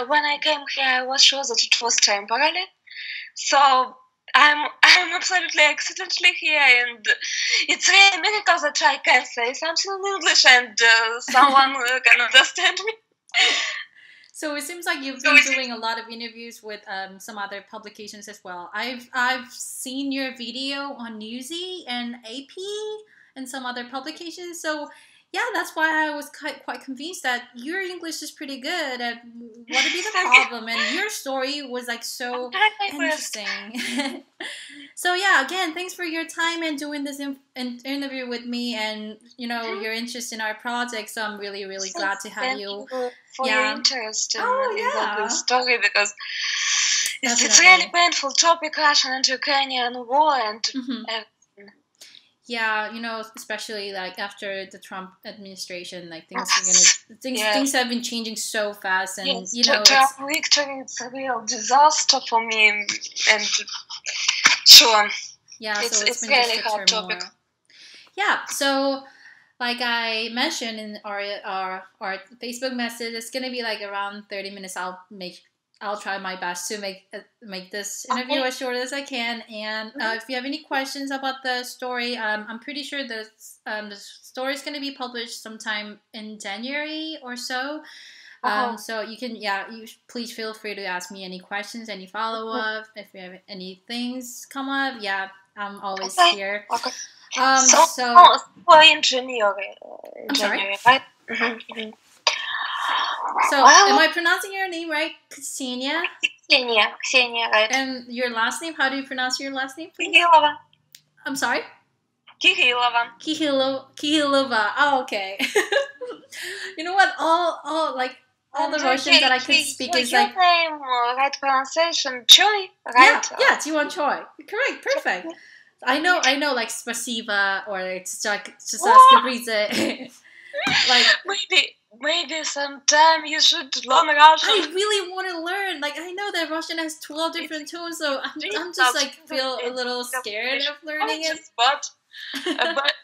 when I came here, I was sure that it was temporary. So I'm absolutely accidentally here, and it's really a miracle that I can say something in English and someone can understand me. So it seems like you've been doing a lot of interviews with some other publications as well. I've seen your video on Newsy and AP and some other publications. So yeah, that's why I was quite convinced that your English is pretty good. And what would be the problem? And your story was like so interesting. So yeah, again, thanks for your time and doing this interview with me, and your interest in our project. So I'm really glad to have you. For your interest in this story, because it's a really painful topic, Russian and Ukrainian war, and yeah, especially like after the Trump administration, like things have been changing so fast, and Trump victory, it's a real disaster for me, and sure, yeah, it's been really hard topic. Yeah, so like I mentioned in our Facebook message, it's gonna be like around 30 minutes. I'll try my best to make this interview as short as I can. And if you have any questions about the story, I'm pretty sure the story is going to be published sometime in January or so. So you can, please feel free to ask me any questions, any follow-up. If you have any things come up, I'm always here. Okay. So in January, right? So, am I pronouncing your name right? Ksenia? Ksenia, right. And your last name? How do you pronounce your last name, please? Kihilova. I'm sorry? Kihilova. Kihilova. Oh, okay. You know what? All the Russian that I could speak is like... Your name, right pronunciation, Choi, right? Yeah, Jiwon Choi. Correct, perfect. I know, like spasiba or just ask like maybe sometime you should learn Russian. I really want to learn. Like, I know that Russian has 12 different tones, so I'm just like feel a little scared of learning it. But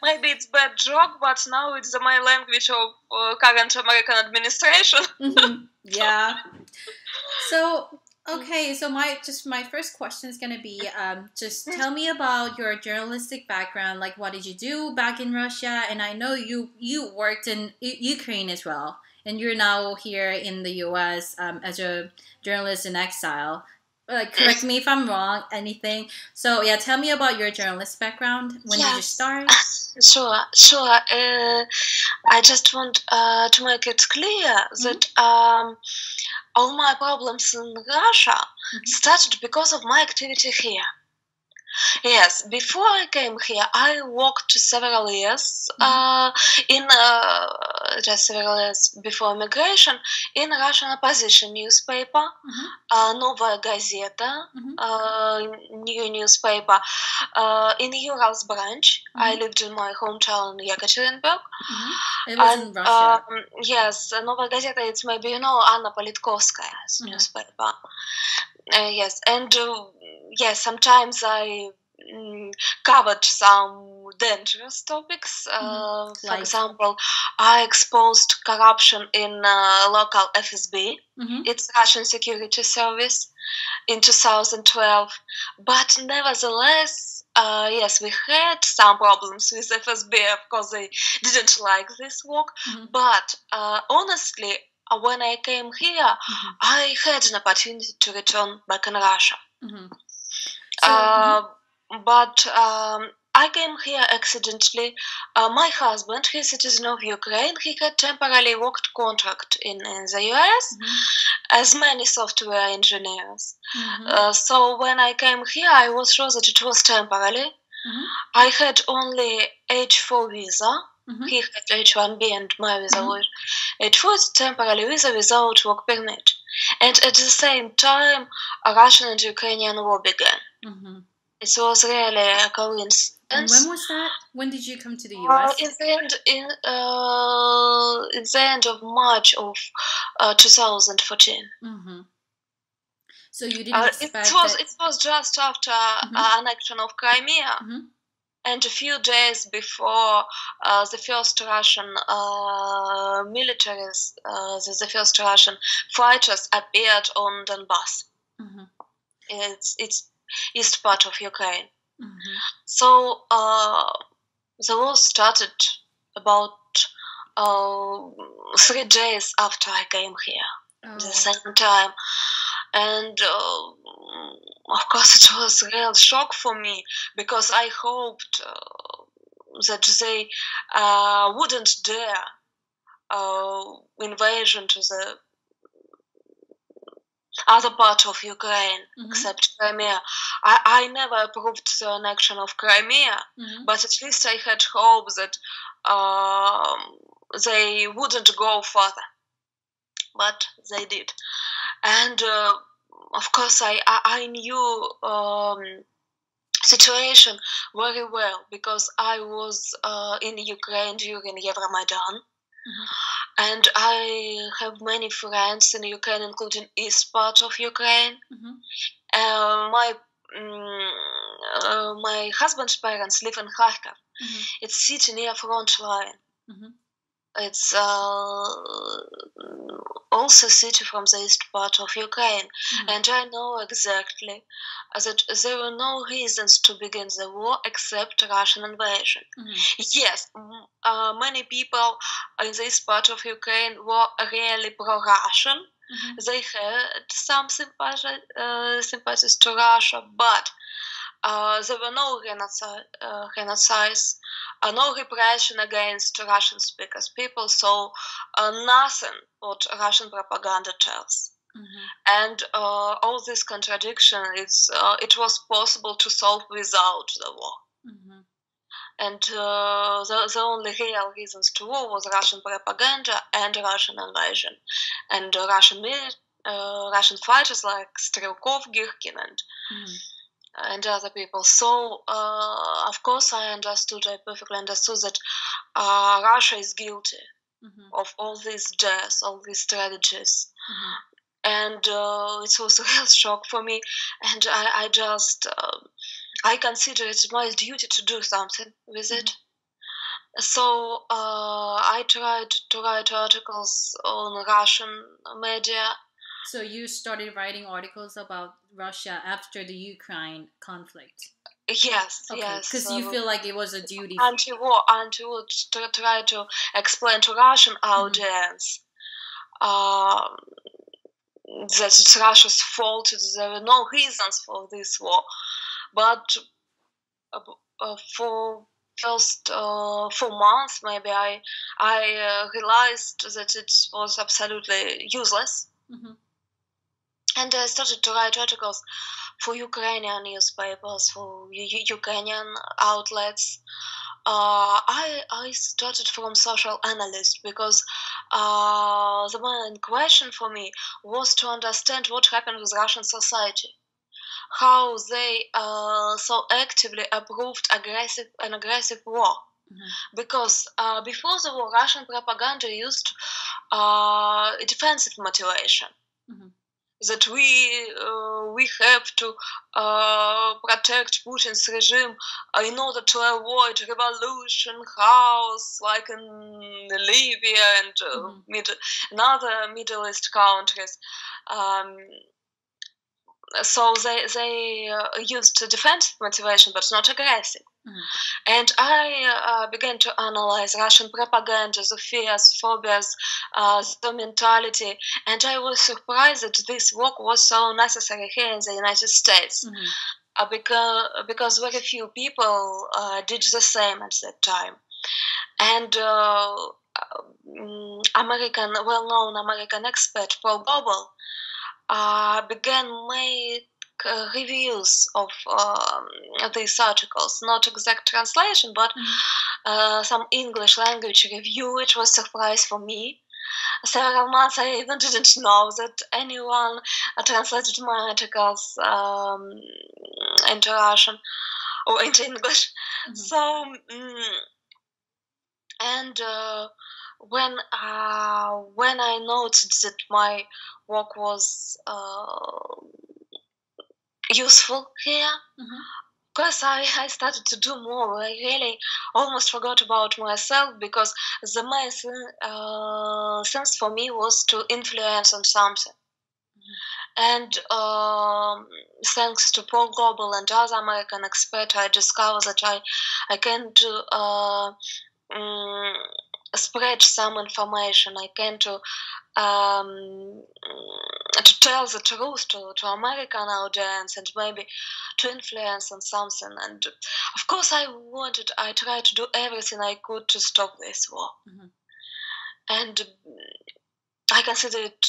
maybe it's bad joke, but now it's my language of current American administration. Yeah. So okay, so my first question is gonna be just tell me about your journalistic background. Like, what did you do back in Russia? And I know you worked in Ukraine as well, and you're now here in the U.S. As a journalist in exile. Like, correct me if I'm wrong. Anything. So yeah, tell me about your journalist background. When did you start? Sure. I just want to make it clear that all my problems in Russia started because of my activity here. Yes, before I came here, I worked several years several years before immigration in Russian opposition newspaper, Novaya Gazeta, new newspaper, in Urals branch. I lived in my hometown Yekaterinburg. It was in Russia. Yes, Novaya Gazeta, it's maybe Anna Politkovskaya's newspaper. Yes, and yes, sometimes I covered some dangerous topics. For example, I exposed corruption in local FSB. It's Russian Security Service in 2012. But nevertheless, yes, we had some problems with FSB. Of course, they didn't like this work. But honestly, when I came here, I had an opportunity to return back in Russia. But I came here accidentally. My husband, he's a citizen of Ukraine, he had temporarily worked contract in the US as many software engineers. So when I came here, I was sure that it was temporary. I had only H4 visa. He had H1B and my visa was H4, it's temporary visa without work permit. And at the same time, a Russian and Ukrainian war began. It was really a coincidence. And when was that? When did you come to the US? In the end of March of 2014. So you didn't expect it was just after annexion of Crimea. And a few days before the first Russian militaries, the first Russian fighters appeared on Donbass. It's east part of Ukraine. So the war started about 3 days after I came here, the same time. And of course it was a real shock for me, because I hoped that they wouldn't dare invasion to the other part of Ukraine, except Crimea. I never approved the annexion of Crimea, but at least I had hope that they wouldn't go further. But they did. And of course I knew situation very well, because I was in Ukraine during Euromaidan. And I have many friends in Ukraine, including east part of Ukraine. My husband's parents live in Kharkov. It's a city near front line. It's also a city from the east part of Ukraine. And I know exactly that there were no reasons to begin the war except Russian invasion. Yes, many people in this part of Ukraine were really pro-Russian. They had some sympathies to Russia, but there were no genocides, no repression against Russian speakers people, so nothing what Russian propaganda tells. And all this contradiction, it was possible to solve without the war. And the only real reasons to war was Russian propaganda and Russian invasion, and Russian fighters like Strelkov, Girkin, and other people. So of course I perfectly understood that Russia is guilty of all these deaths, all these tragedies. And it was a real shock for me, and I just I consider it my duty to do something with it. So I tried to write articles on Russian media. So you started writing articles about Russia after the Ukraine conflict? Yes, okay. Yes. Because you feel like it was a duty. Anti-war, to try to explain to Russian audience that it's Russia's fault. There were no reasons for this war, but for first 4 months maybe I realized that it was absolutely useless. And I started to write articles for Ukrainian newspapers, for Ukrainian outlets. I started from social analyst, because the main question for me was to understand what happened with Russian society, how they so actively approved an aggressive war. Because before the war, Russian propaganda used defensive motivation. That we have to protect Putin's regime in order to avoid revolution, chaos, like in Libya and in other Middle East countries. So they used defensive motivation, but not aggressive. And I began to analyze Russian propaganda, the fears, phobias, the mentality, and I was surprised that this work was so necessary here in the United States, because very few people did the same at that time. And well-known American expert Paul Goebel began make reviews of these articles, not exact translation, but some English language review. It was a surprise for me. Several months I even didn't know that anyone translated my articles into Russian or into English. So, and when I noticed that my work was useful here, course, I started to do more. I really almost forgot about myself because the main sense for me was to influence on something. And thanks to Paul Global and other American experts, I discovered that I can do spread some information. I can to tell the truth to American audience and maybe to influence on something. And of course, I tried to do everything I could to stop this war. And I consider it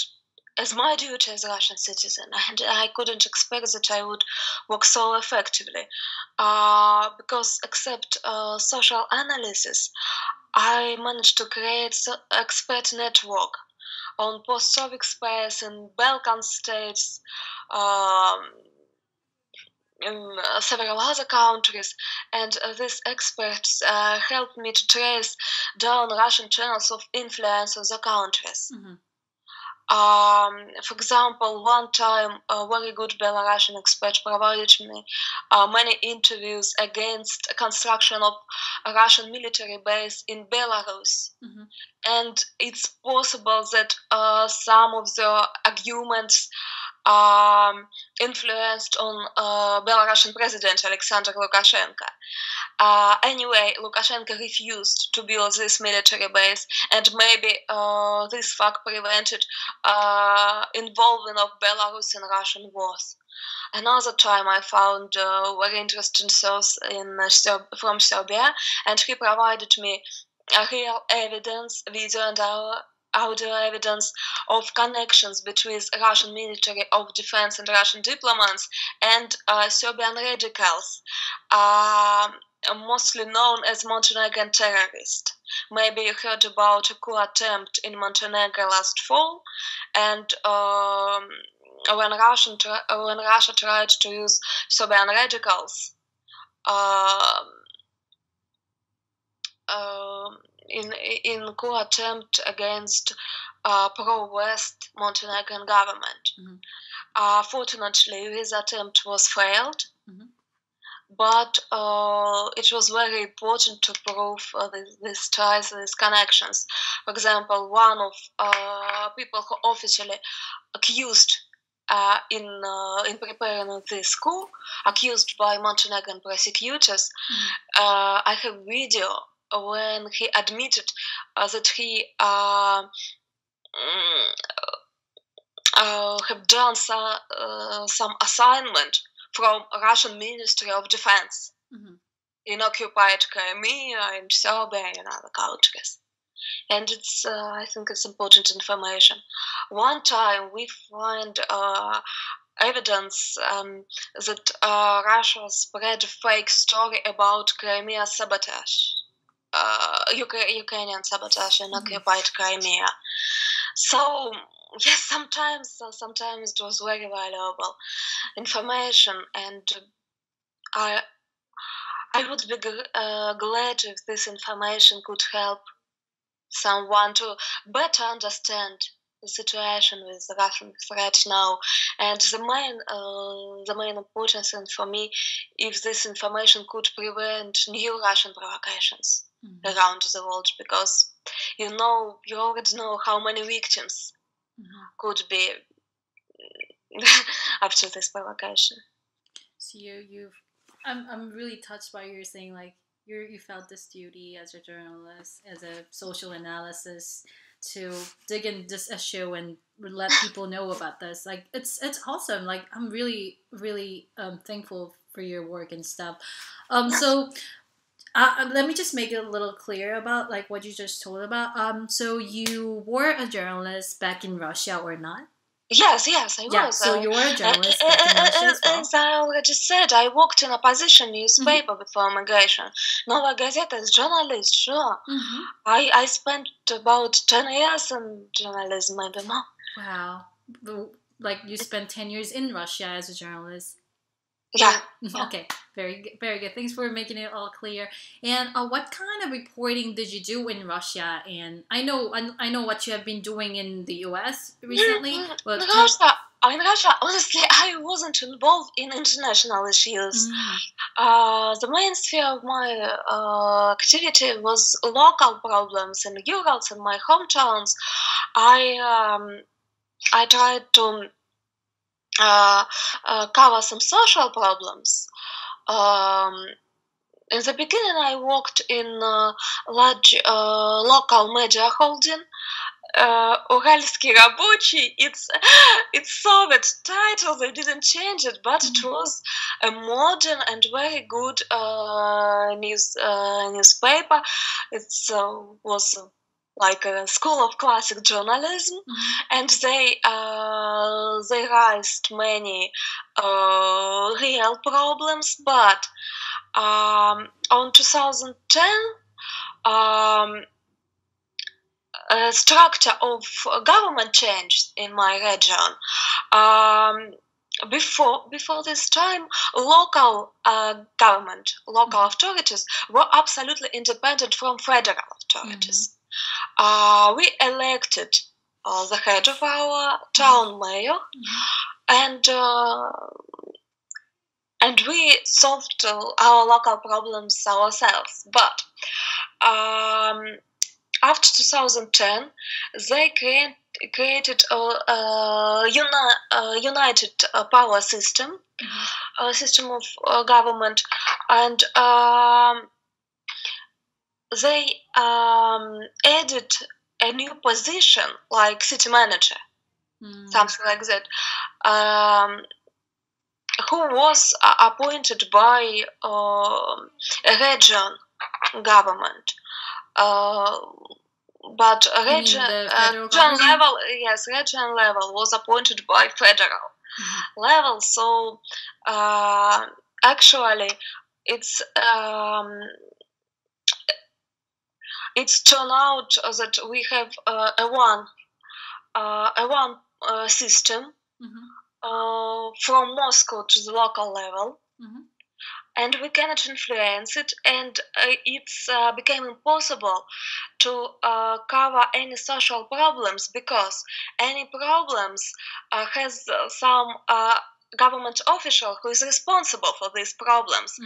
as my duty as a Russian citizen, and I couldn't expect that I would work so effectively. Because except social analysis, I managed to create expert network on post-Soviet space in Balkan states, in several other countries, and these experts helped me to trace down Russian channels of influence in the countries. For example, one time a very good Belarusian expert provided me many interviews against construction of a Russian military base in Belarus. And it's possible that some of the arguments influenced on Belarusian president Alexander Lukashenko. Anyway, Lukashenko refused to build this military base, and maybe this fact prevented involvement of Belarus in Russian wars. Another time I found a very interesting source from Serbia, and he provided me real evidence, video and audio evidence of connections between Russian Ministry of Defense and Russian diplomats and Serbian radicals, mostly known as Montenegrin terrorists. Maybe you heard about a coup attempt in Montenegro last fall, and when Russia tried to use Serbian radicals in coup attempt against pro-West Montenegrin government. Fortunately, this attempt was failed, but it was very important to prove these ties, these connections. For example, one of people who officially accused in preparing this coup, accused by Montenegrin prosecutors, I have video when he admitted that he have done some assignment from Russian Ministry of Defense in occupied Crimea, in Serbia, and other countries. And it's, I think it's important information. One time we find evidence that Russia spread a fake story about Crimea sabotage. Ukrainian sabotage in occupied Crimea. So yes, sometimes it was very valuable information, and I would be glad if this information could help someone to better understand the situation with the Russian threat now. And the main important thing for me, if this information could prevent new Russian provocations around the world, because you already know how many victims could be after this provocation. So I'm really touched by your saying, like, you felt this duty as a journalist, as a social analysis, to dig in this issue and let people know about this. Like, it's awesome. Like, I'm really thankful for your work and stuff. So let me just make it a little clear about like what you just told about. So you were a journalist back in Russia or not? Yes, I was. So you were a journalist back in Russia as well? As I already said, I worked in opposition newspaper before migration. Novaya Gazeta as journalist, sure. I spent about 10 years in journalism, maybe more. Wow. Like, you spent 10 years in Russia as a journalist? Yeah. Okay, very good. Thanks for making it all clear. And what kind of reporting did you do in Russia? And I know what you have been doing in the U.S. recently. But in Russia, honestly, I wasn't involved in international issues. The main sphere of my activity was local problems in Urals and my hometowns. I tried to cover some social problems. In the beginning, I worked in a large local media holding. Уральский рабочий. It's Soviet title. They didn't change it, but it was a modern and very good newspaper. It was like a school of classic journalism, and they raised many real problems. But on 2010. Structure of government changed in my region. Before this time, local government, local authorities were absolutely independent from federal authorities. We elected the head of our town mayor, and we solved our local problems ourselves. But after 2010, they created a united power system, a system of government, and they added a new position like city manager, something like that, who was appointed by a region government. But region level, yes, region level was appointed by federal level. So actually, it's turned out that we have a one system from Moscow to the local level. And we cannot influence it, and it became impossible to cover any social problems, because any problems has some government official who is responsible for these problems,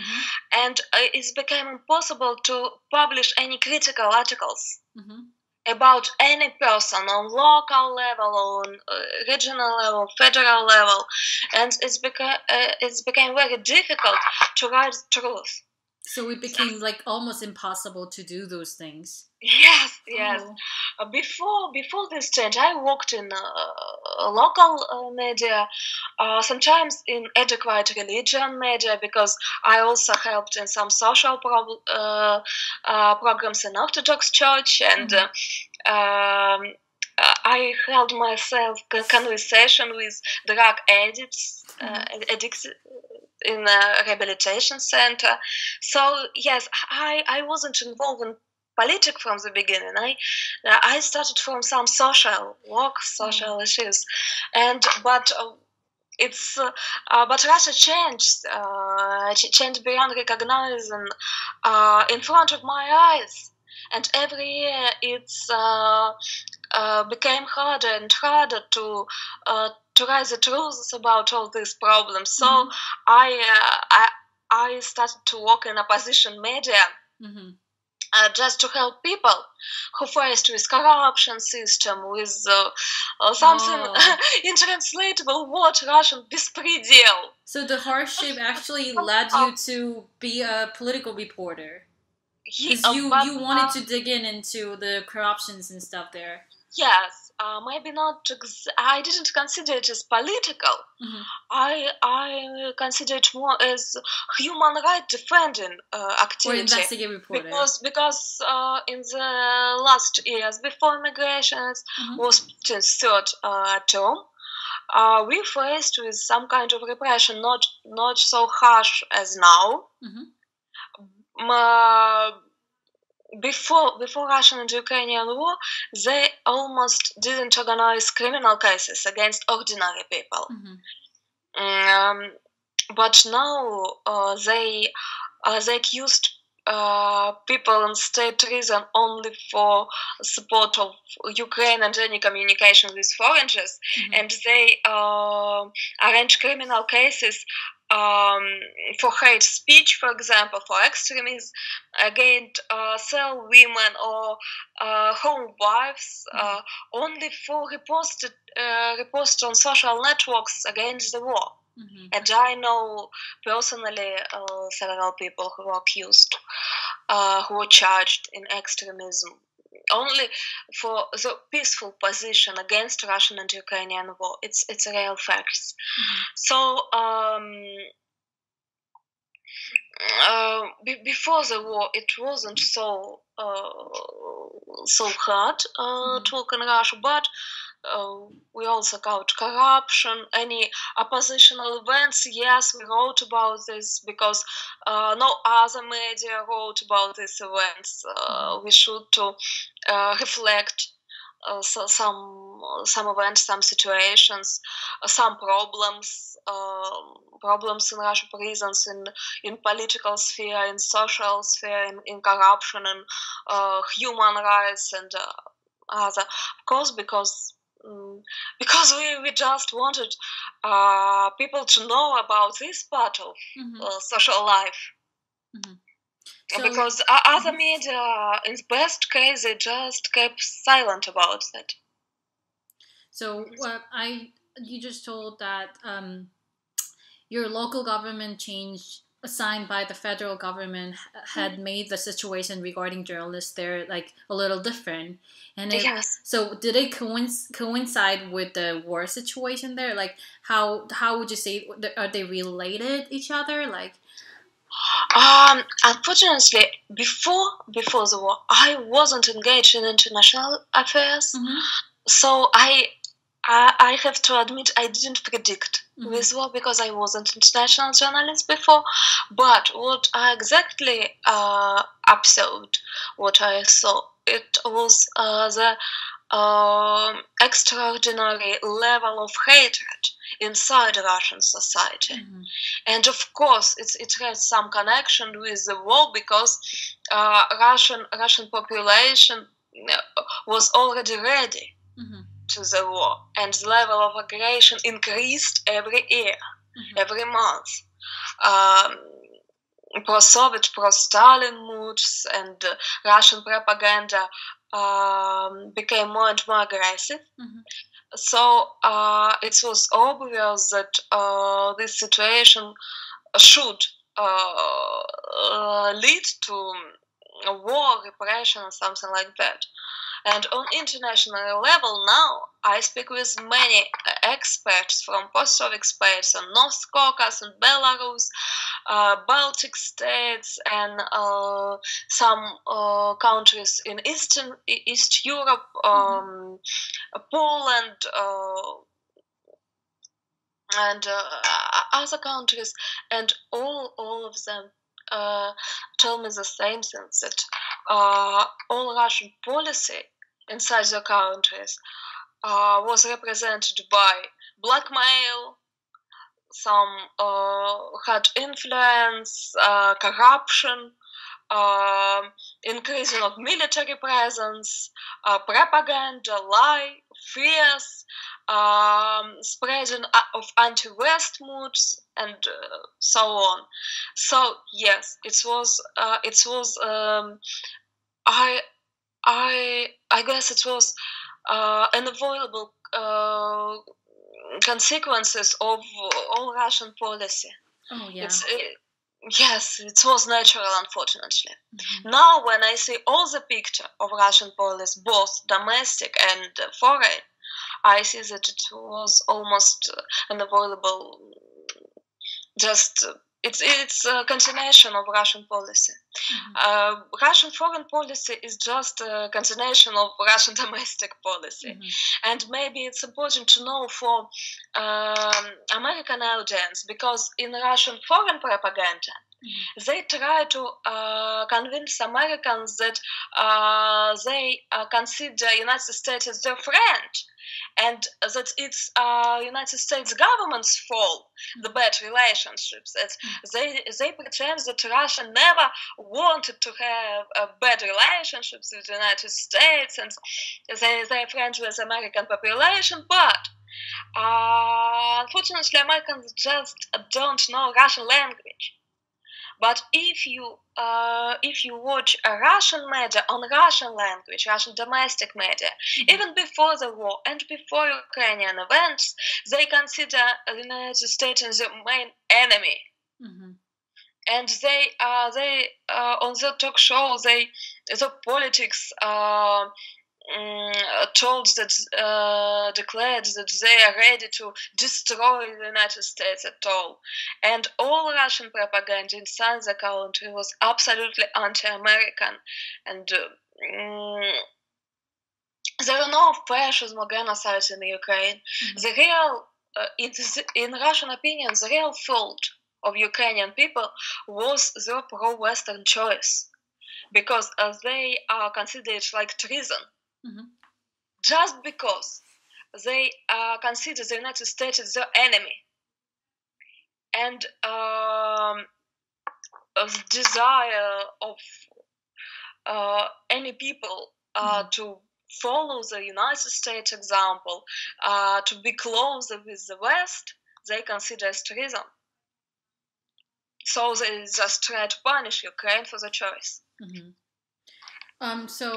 and it became impossible to publish any critical articles about any person on local level, on regional level, federal level, and it became very difficult to write truth. So it became like almost impossible to do those things. Yes. Before this change, I worked in local media, sometimes in adequate religion media, because I also helped in some social programs in Orthodox Church, and I held myself conversation with drug addicts in a rehabilitation center. So yes, I wasn't involved in politics from the beginning. I started from some social work, social issues, but Russia changed beyond recognizing in front of my eyes, and every year it's became harder and harder to write the truth about all these problems. So I started to work in opposition media. Just to help people who faced with corruption system, with something intranslatable word Russian, беспредел. So the hardship actually led you to be a political reporter, because you wanted to dig into the corruptions and stuff there. Yes, maybe not. I didn't consider it as political. I consider it more as human rights defending activity. Or investigative reporter. Because in the last years before immigration was Putin's third term, we faced with some kind of repression, not so harsh as now. Before Russian and Ukrainian war, they almost didn't organize criminal cases against ordinary people. But now they accused people in state prison only for support of Ukraine and any communication with foreigners, and they arrange criminal cases for hate speech, for example, for extremism, against cell women or home wives, only for repost on social networks against the war. And I know personally several people who were accused, who were charged in extremism only for the peaceful position against Russian and Ukrainian war. It's real facts. So before the war, it wasn't so hard talk in Russia, but we also got corruption, any oppositional events. Yes, we wrote about this because no other media wrote about these events. We should to reflect some events, some situations, some problems in Russian prisons, in political sphere, in social sphere, in corruption, and human rights, and other. Of course, because we just wanted people to know about this part of social life. So, because other media, in best case, they just kept silent about that. So you just told that your local government change assigned by the federal government had made the situation regarding journalists there like a little different, and yes. So did it coincide with the war situation there? Like how would you say, are they related each other? Like unfortunately, before the war, I wasn't engaged in international affairs, so I have to admit I didn't predict this war because I wasn't international journalist before. But what I exactly observed, what I saw, it was the extraordinary level of hatred inside Russian society. And of course, it has some connection with the war because Russian population was already ready to the war, and the level of aggression increased every year, every month. Pro-Soviet, pro-Stalin moods and Russian propaganda became more and more aggressive. So it was obvious that this situation should lead to war, repression, or something like that. And on international level now, I speak with many experts from post-Soviet states and North Caucasus and Belarus, Baltic states, and some countries in East Europe, Poland, and other countries, and all of them tell me the same thing, that all Russian policy inside the countries was represented by blackmail, some had influence, corruption, increasing of military presence, propaganda, lie, fears, spreading of anti-West moods, and so on. So yes, it was. I guess it was unavoidable consequences of all Russian policy. Oh yeah. Yes, it was natural, unfortunately. Now, when I see all the picture of Russian policy, both domestic and foreign, I see that it was almost unavoidable. Just it's a continuation of Russian policy. Russian foreign policy is just a continuation of Russian domestic policy. And maybe it's important to know for American audience, because in Russian foreign propaganda, They try to convince Americans that they consider United States as their friend, and that it's United States government's fault, the bad relationships. That they pretend that Russia never wanted to have bad relationships with the United States, and they're friends with American population, but unfortunately, Americans just don't know Russian language. But if you watch a Russian media on Russian language, Russian domestic media, even before the war and before Ukrainian events, they consider the United States as the main enemy. And they on the talk show, the politics declared that they are ready to destroy the United States at all. And all Russian propaganda inside the country was absolutely anti-American. And there are no fascism or genocide in Ukraine. The real, in Russian opinion, the real fault of Ukrainian people was their pro-Western choice, because they consider it like treason. Just because they consider the United States as their enemy, and the desire of any people to follow the United States example, to be closer with the West, they consider as treason. So they just try to punish Ukraine for the choice. So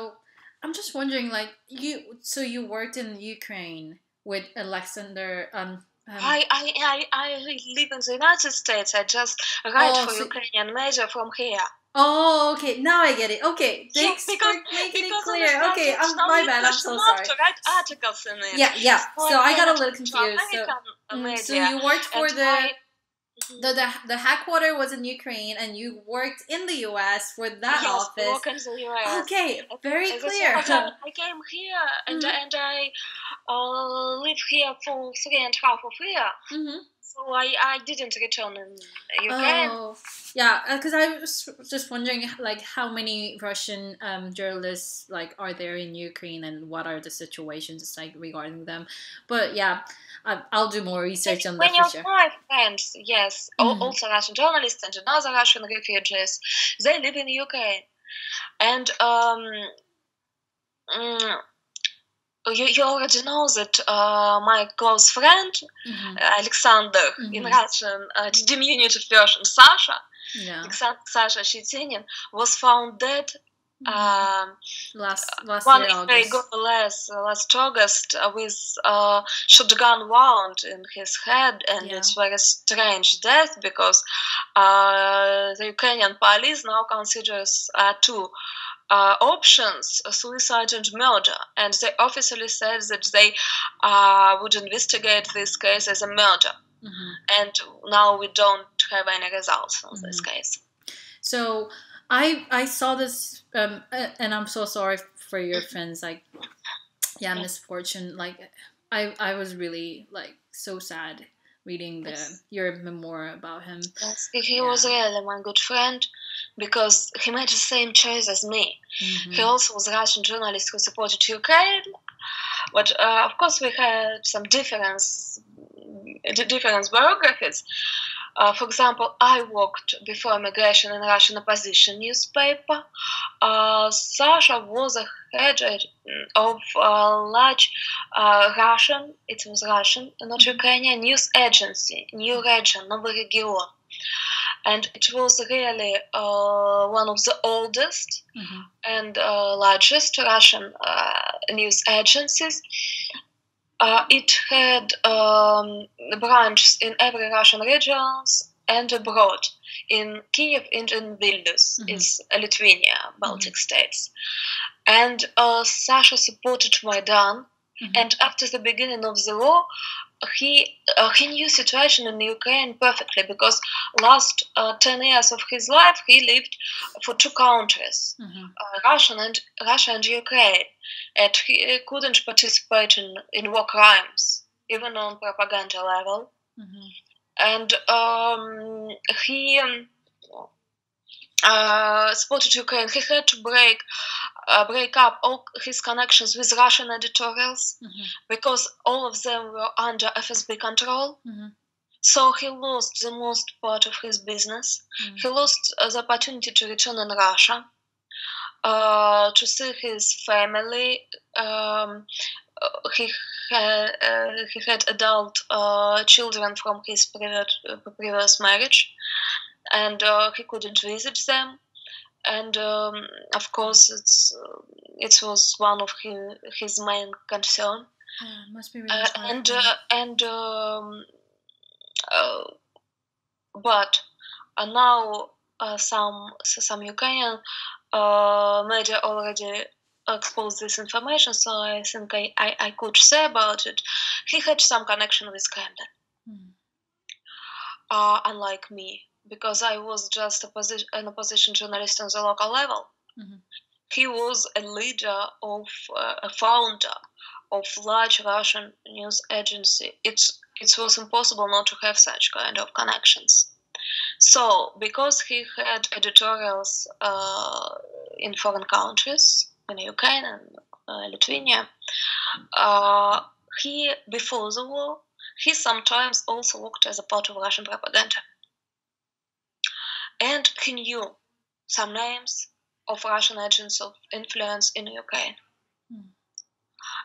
I'm just wondering, like, you worked in Ukraine with Alexander. I live in the United States. I just write for Ukrainian media from here. Oh, okay. Now I get it. Okay, thanks for making it clear. Okay, my bad. I'm so sorry. To write articles in it. Yeah. So I got a little confused. So you worked for the headquarters was in Ukraine, and you worked in the U.S. for that office. Work in the US. Okay, very clear. I came here and I live here for 3.5 years. So I didn't return in Ukraine. Oh, yeah, because I was just wondering, like, how many Russian journalists like are there in Ukraine, and what are the situations like regarding them. But yeah, I'll do more research on that for sure. My friends, yes, also Russian journalists and another Russian refugees, they live in Ukraine, and you already know that my close friend Alexander, in Russian diminutive version Sasha, Sasha Shitinin, was found dead last August with a shotgun wound in his head, and it's very strange death, because the Ukrainian police now considers two options, suicide and murder, and they officially said that they would investigate this case as a murder, and now we don't have any results on this case. So I saw this, and I'm so sorry for your friends, like, misfortune. Like, I was really, like, so sad reading your memoir about him. Yes, he was really my good friend, because he made the same choice as me. He also was a Russian journalist who supported Ukraine, but of course we had some different biographies. For example, I worked before immigration in Russian opposition newspaper. Sasha was a head of a large Russian, it was Russian, not Ukrainian, news agency, New Region, Novy Region. And it was really one of the oldest and largest Russian news agencies. It had branches in every Russian regions and abroad, in Kiev and in Vilnius, it's Lithuania, Baltic states. And Sasha supported Maidan, and after the beginning of the war, he knew situation in Ukraine perfectly, because last 10 years of his life he lived for two countries, Russia and Ukraine, and he couldn't participate in war crimes, even on propaganda level. And he spotted Ukraine, he had to break up all his connections with Russian editorials because all of them were under FSB control. So he lost the most part of his business. He lost the opportunity to return in Russia, to see his family. He had adult children from his previous marriage, and he couldn't visit them. And of course, it was one of his main concern. Must be really hard. But now some Ukrainian media already exposed this information, so I think I could say about it. He had some connection with Kremlin, unlike me, because I was just an opposition journalist on the local level. He was a leader of a founder of large Russian news agency. It was impossible not to have such kind of connections. So, because he had editorials in foreign countries, in Ukraine and Lithuania, he, before the war, he sometimes also worked as a part of Russian propaganda. And he knew some names of Russian agents of influence in Ukraine.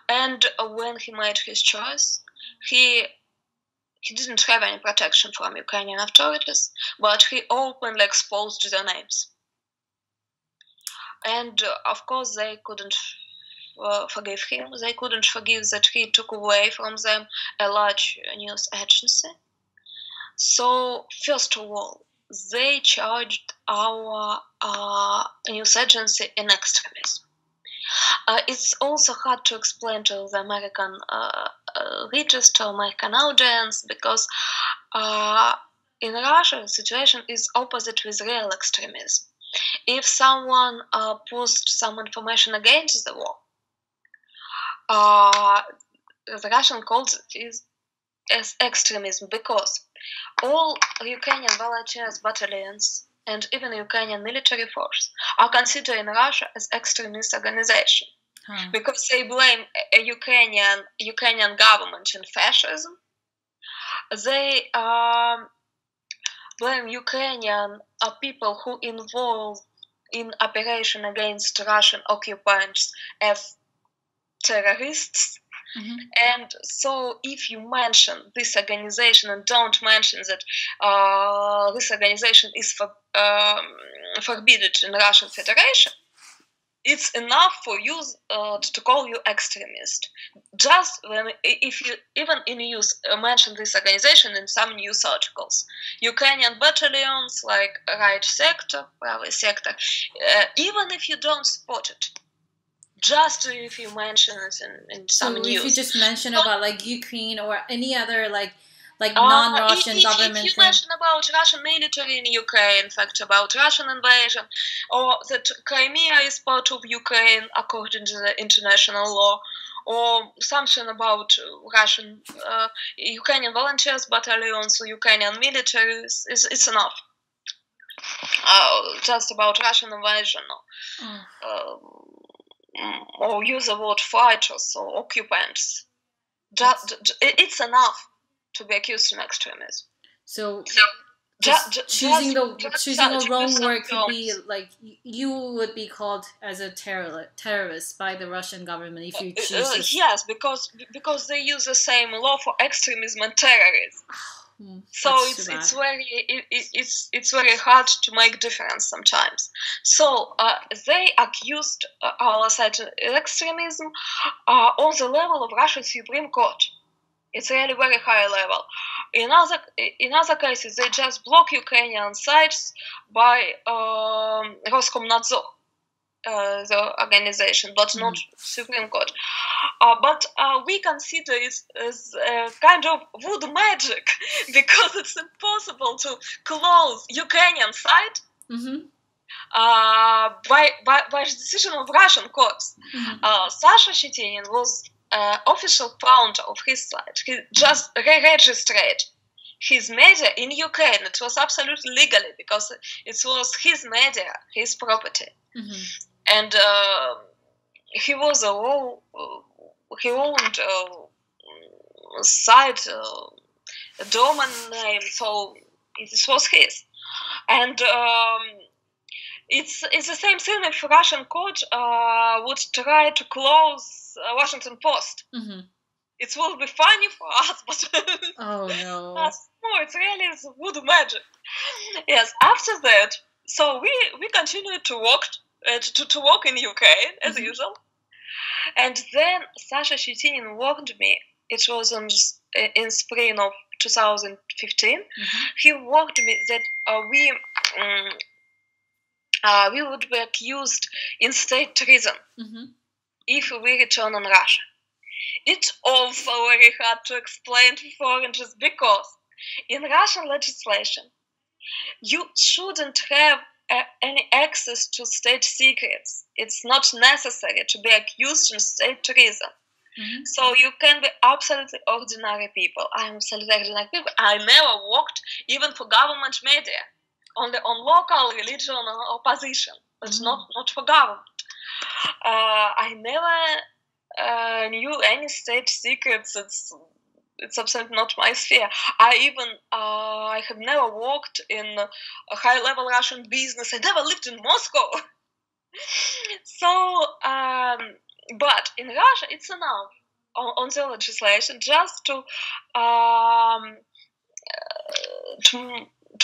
And when he made his choice, he didn't have any protection from Ukrainian authorities, but he openly exposed their names. And of course, they couldn't forgive him. They couldn't forgive that he took away from them a large news agency. So, first of all, they charged our news agency in extremism. It's also hard to explain to the American readers, to American audience, because in Russia the situation is opposite with real extremism. If someone posts some information against the war, the Russian calls it as extremism, because all Ukrainian volunteers battalions and even Ukrainian military force are considered in Russia as extremist organization, because they blame a Ukrainian government in fascism. They blame Ukrainian people who involved in operation against Russian occupants as terrorists. And so if you mention this organization and don't mention that this organization is forbidden in Russian Federation, it's enough for you to call you extremist. Just if you even in news mention this organization in some news articles, Ukrainian battalions like right sector, правый sector, even if you don't support it, just if you mention it in some news. So if you just mention about like Ukraine or any other like non-Russian government if you mention about Russian military in Ukraine, in fact about Russian invasion, or that Crimea is part of Ukraine according to the international law, or something about Russian Ukrainian volunteers battalions or Ukrainian militaries, it's enough. Just about Russian invasion, or use the word fighters or occupants. It's enough to be accused of extremism. So choosing a wrong word could be like you would be called as a terrorist by the Russian government if you choose. Yes, because they use the same law for extremism and terrorism. So it's very hard to make difference sometimes. So they accused our side of extremism on the level of Russian Supreme Court. It's really very high level. In other cases, they just block Ukrainian sites by Roskomnadzor, the organization, but not Supreme Court. But we consider it as a kind of wood magic, because it's impossible to close Ukrainian site by the decision of Russian courts. Sasha Shetinin was official founder of his site. He just re-registered his media in Ukraine. It was absolutely legally because it was his media, his property, and he was he owned a site, a domain name, so this was his, and it's the same thing if Russian court would try to close Washington Post. It will be funny for us, but oh no, no, it's really voodoo magic. Yes. After that, so we continued to work in Ukraine as usual, and then Sasha Shitinin warned me. It was in spring of 2015. He warned me that we would be accused in state treason if we return on Russia. It's also very hard to explain to foreigners because in Russian legislation, you shouldn't have any access to state secrets. It's not necessary to be accused in state treason. So you can be absolutely ordinary people. I am absolutely ordinary people. I never worked even for government media, only on local religion or opposition, but not for government. I never knew any state secrets. It's absolutely not my sphere. I have never worked in a high-level Russian business. I never lived in Moscow. So, but in Russia, it's enough on the legislation just to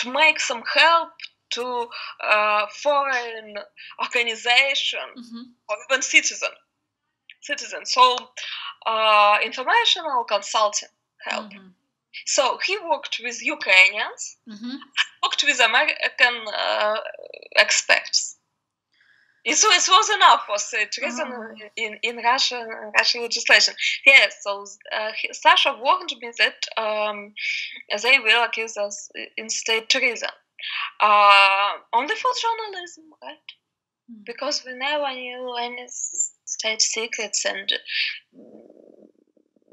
make some help to foreign organization or even citizens. So, informational consulting help. So he worked with Ukrainians, worked with American experts. It was enough for state treason in Russian legislation. Yes, so Sasha warned me that they will accuse us in state treason. Only for journalism, right? Because we never knew any state secrets, and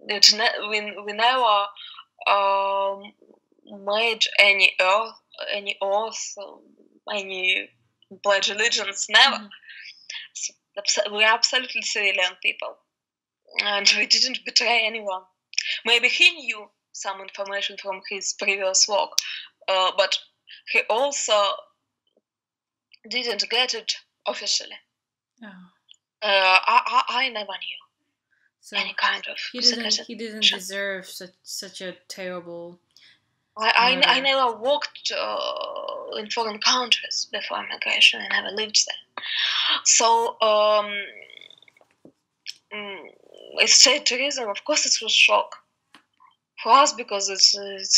we never made any oath, any pledge allegiance, never. So we are absolutely civilian people, and we didn't betray anyone. Maybe he knew some information from his previous work, but he also didn't get it officially. I never knew any kind of. He didn't deserve such a terrible. I never worked in foreign countries before immigration. I never lived there. So state tourism, of course, it was shock for us because it's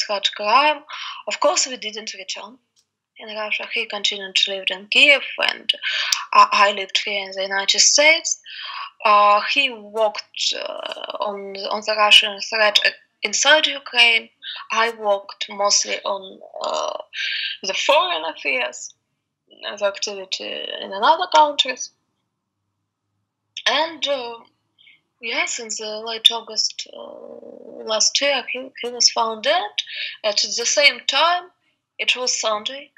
hard crime. Of course, we didn't return in Russia. He continued to live in Kiev, and I lived here in the United States. He worked on the Russian threat inside Ukraine. I worked mostly on the foreign affairs, the activity in other countries. And yes, in the late August last year, he was found dead. At the same time, it was Sunday.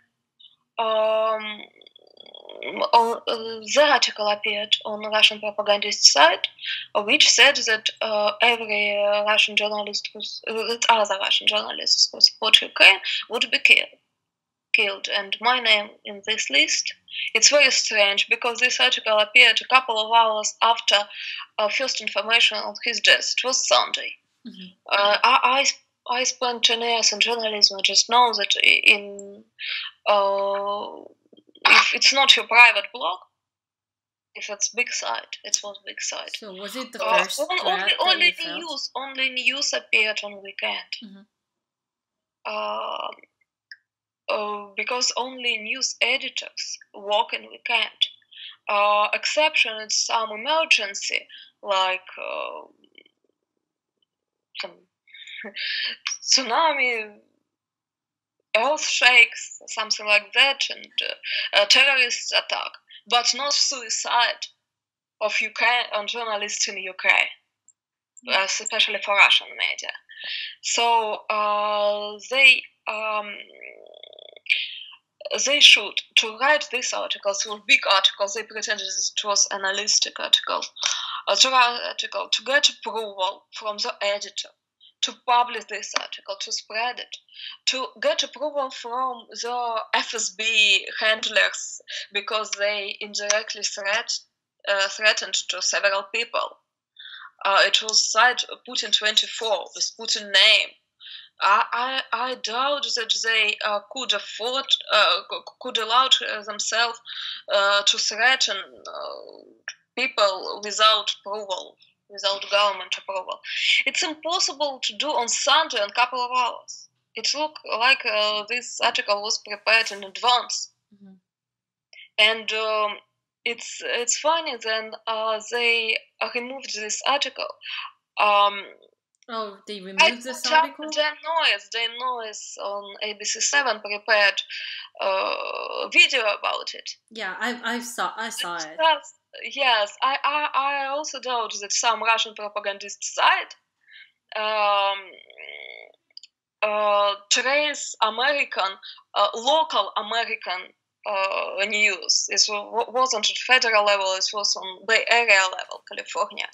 The article appeared on a Russian propagandist site, which said that every Russian journalist other Russian journalists who support Ukraine would be killed, and my name in this list. It's very strange because this article appeared a couple of hours after first information on his death. It was Sunday. I spent 10 years in journalism. I just know that if it's not your private blog, if it's big site, it was big site. So was it the first only news appeared on weekend. Because only news editors work in weekend. Exception is some emergency, like some tsunami, earthquakes, something like that, and a terrorist attack, but not suicide of Ukraine on journalists in Ukraine, especially for Russian media. So they should to write these articles were big articles. They pretended it was analytic article, to get approval from the editor, to publish this article, to spread it, to get approval from the FSB handlers because they indirectly threatened to several people. It was site Putin 24 with Putin name. I doubt that they could afford, could allow themselves to threaten people without approval, without government approval. It's impossible to do on Sunday in a couple of hours. It looked like this article was prepared in advance, and it's funny. Then they removed this article. Oh, they removed this article? Dan Noyes on ABC7 prepared video about it. Yeah, I saw it. Yes, I also doubt that some Russian propagandist site trace American, local American news. It wasn't at federal level, it was on Bay Area level, California.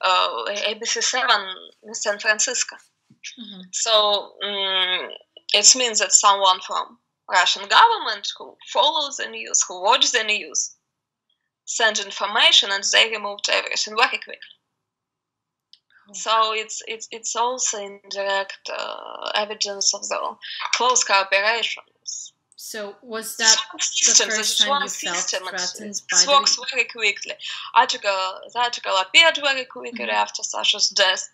ABC7 in San Francisco. So it means that someone from Russian government who follows the news, who watches the news, sent information, and they removed everything very quickly. So it's also indirect evidence of the close cooperation. So was that the first time you felt threatened by it works very quickly. The article appeared very quickly after Sasha's death.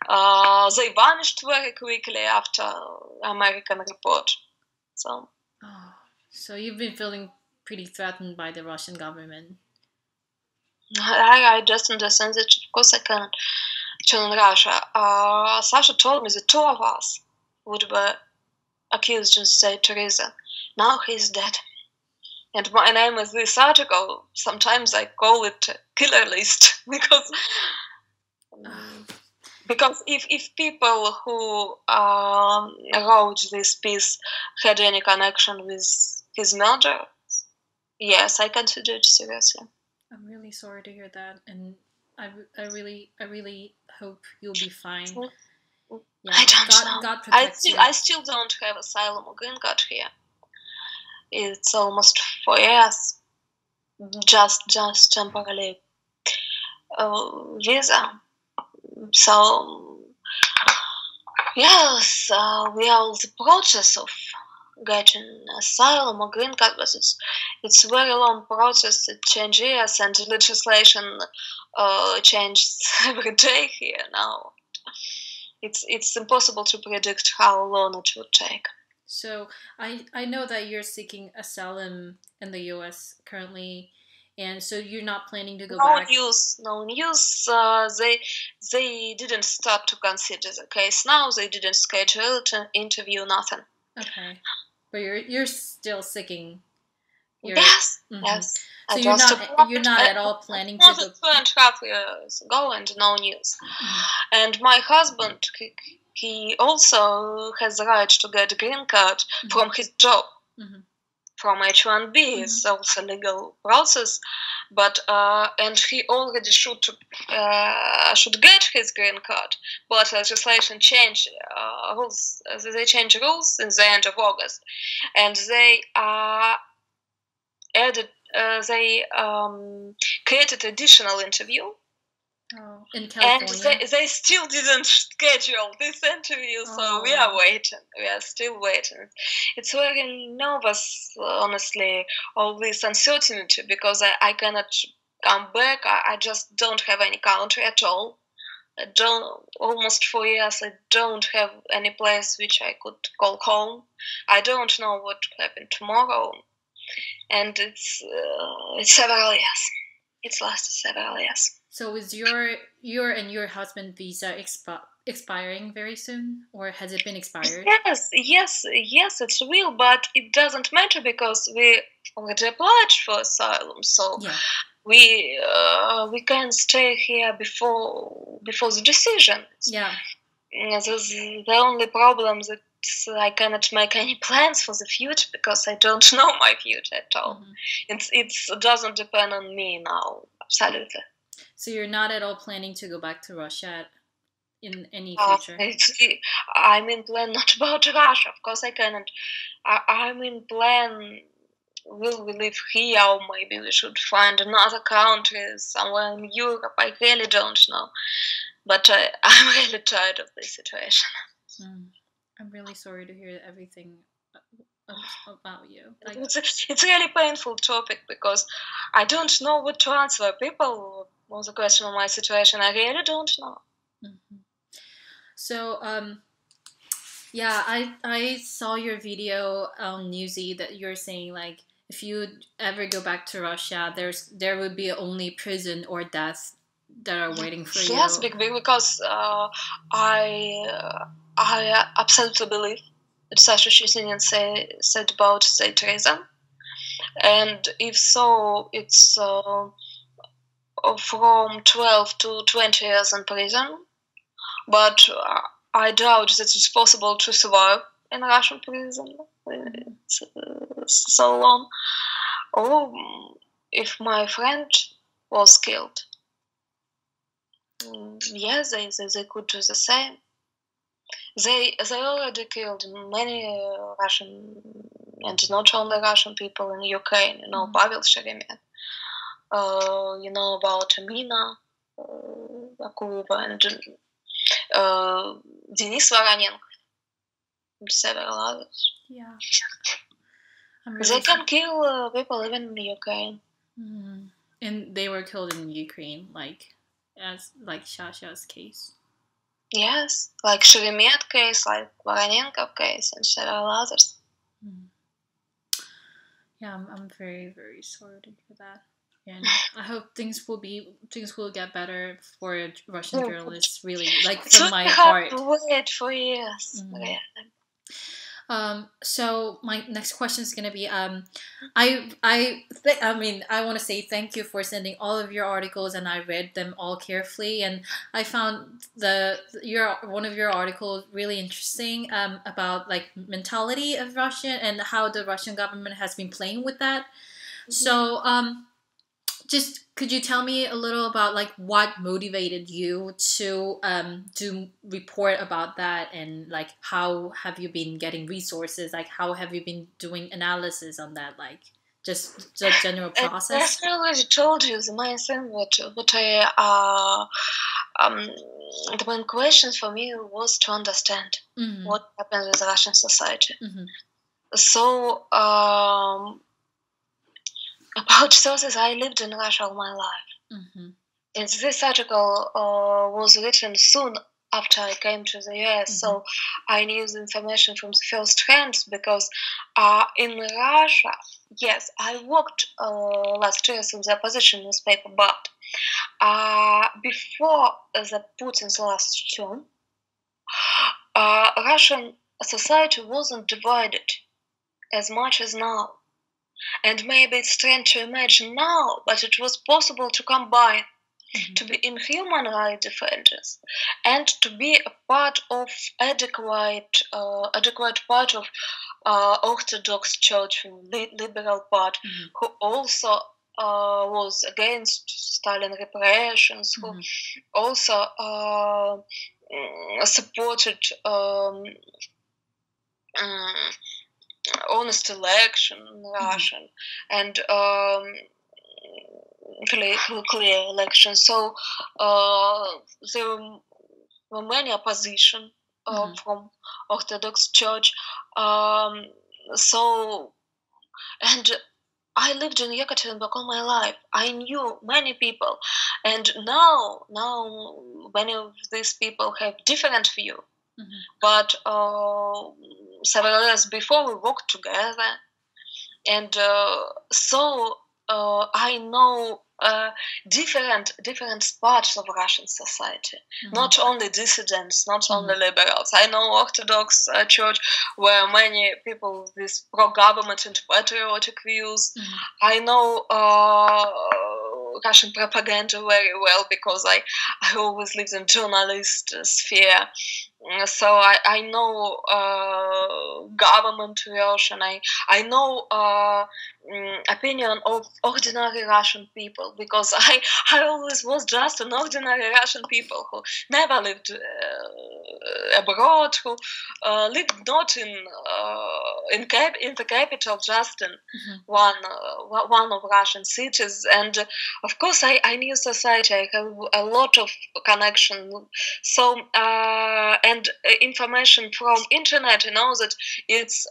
They vanished very quickly after American report. So you've been feeling pretty threatened by the Russian government. I just understand that, of course, I cannot turn Russia. Sasha told me the two of us would be accused in state treason. Now he's dead. And my name is this article. Sometimes I call it killer list because if people who wrote this piece had any connection with his murder, yes, I consider it seriously. I'm really sorry to hear that, and I really hope you'll be fine. Yeah, I don't know. God protects you. I still don't have asylum or green card here. It's almost 4 years. Just temporarily visa. So yes, we are in the process of getting asylum or green card, but it's a very long process. It changes years, and legislation changes every day here now. It's impossible to predict how long it would take. So I know that you're seeking asylum in the U.S. currently, and so you're not planning to go back? No news. They didn't start to consider the case now. They didn't schedule an interview, nothing. Okay, but you're still seeking. Yes, yes. So you're not at all planning to go. 2.5 years ago, and no news. And my husband, he also has the right to get a green card from his job, from H1B. It's also a legal process, but and he already should get his green card. But legislation changed rules. They changed rules in the end of August, and they added. They created additional interview. In California. And they still didn't schedule this interview, so we are waiting. We are still waiting. It's very nervous, honestly, all this uncertainty, because I cannot come back. I just don't have any country at all. Almost 4 years, I don't have any place which I could call home. I don't know what will happen tomorrow. And it's several years. It's lasted several years. So is your and your husband visa expiring very soon, or has it been expired? Yes, it will, but it doesn't matter because we already applied for asylum, so we can stay here before the decision. Yeah. The only problem that I cannot make any plans for the future because I don't know my future at all. It doesn't depend on me now, absolutely. So you're not at all planning to go back to Russia in any future? I mean, plan not about Russia. Of course, I cannot. I mean, plan. Will we live here, or maybe we should find another country somewhere in Europe? I really don't know. But I'm really tired of this situation. I'm really sorry to hear everything about you. Like, it's a really painful topic because I don't know what to answer people on the question of my situation. I really don't know. So, yeah, I saw your video on Newsy that you're saying like if you ever go back to Russia, there would be only prison or death that are waiting for you. Yes, because I absolutely believe that Sasha Shusinin said about statism, and if so, it's from 12 to 20 years in prison. But I doubt that it's possible to survive in Russian prison. It's so long. Or if my friend was killed, yes, they could do the same. They already killed many Russian, and not only Russian people in Ukraine. You know, Pavel Sheremet. You know about Amina Akulova and Denis Voronenko and several others. Yeah. They can kill people even in Ukraine. And they were killed in Ukraine, like Shasha's case. Yes, like Sheremet case, like Voronenko case, and several others. Yeah, I'm very, very sorry to hear that. And I hope things will get better for Russian journalists. Really, like from my heart. Wait for years. So my next question is gonna be I want to say thank you for sending all of your articles, and I read them all carefully, and I found one of your articles really interesting about like mentality of Russian and how the Russian government has been playing with that. So just could you tell me a little about like what motivated you to report about that, and like how have you been getting resources, like how have you been doing analysis on that, like just the general process? I already told you the main thing the main question for me was to understand what happens with Russian society. So about sources, I lived in Russia all my life. And this article was written soon after I came to the US, so I knew the information from the first hand because in Russia, yes, I worked last year in the opposition newspaper, but before the Putin's last term, Russian society wasn't divided as much as now. And maybe it's strange to imagine now, but it was possible to combine to be in human rights defenders and to be a part of adequate part of Orthodox Church, liberal part, who also was against Stalin repressions, who also supported honest election in Russian and clear election. So there were many opposition from Orthodox Church. So, and I lived in Yekaterinburg all my life. I knew many people, and now many of these people have different view. But several years before we worked together, and so I know different parts of Russian society, not only dissidents, not only liberals. I know Orthodox Church, where many people with these pro-government and patriotic views. I know Russian propaganda very well because I always lived in journalist sphere. So I know government version. I know opinion of ordinary Russian people, because I always was just an ordinary Russian people who never lived abroad, who lived not in the capital, just in one of Russian cities. And of course I knew society. I have a lot of connection. So and information from internet, that it's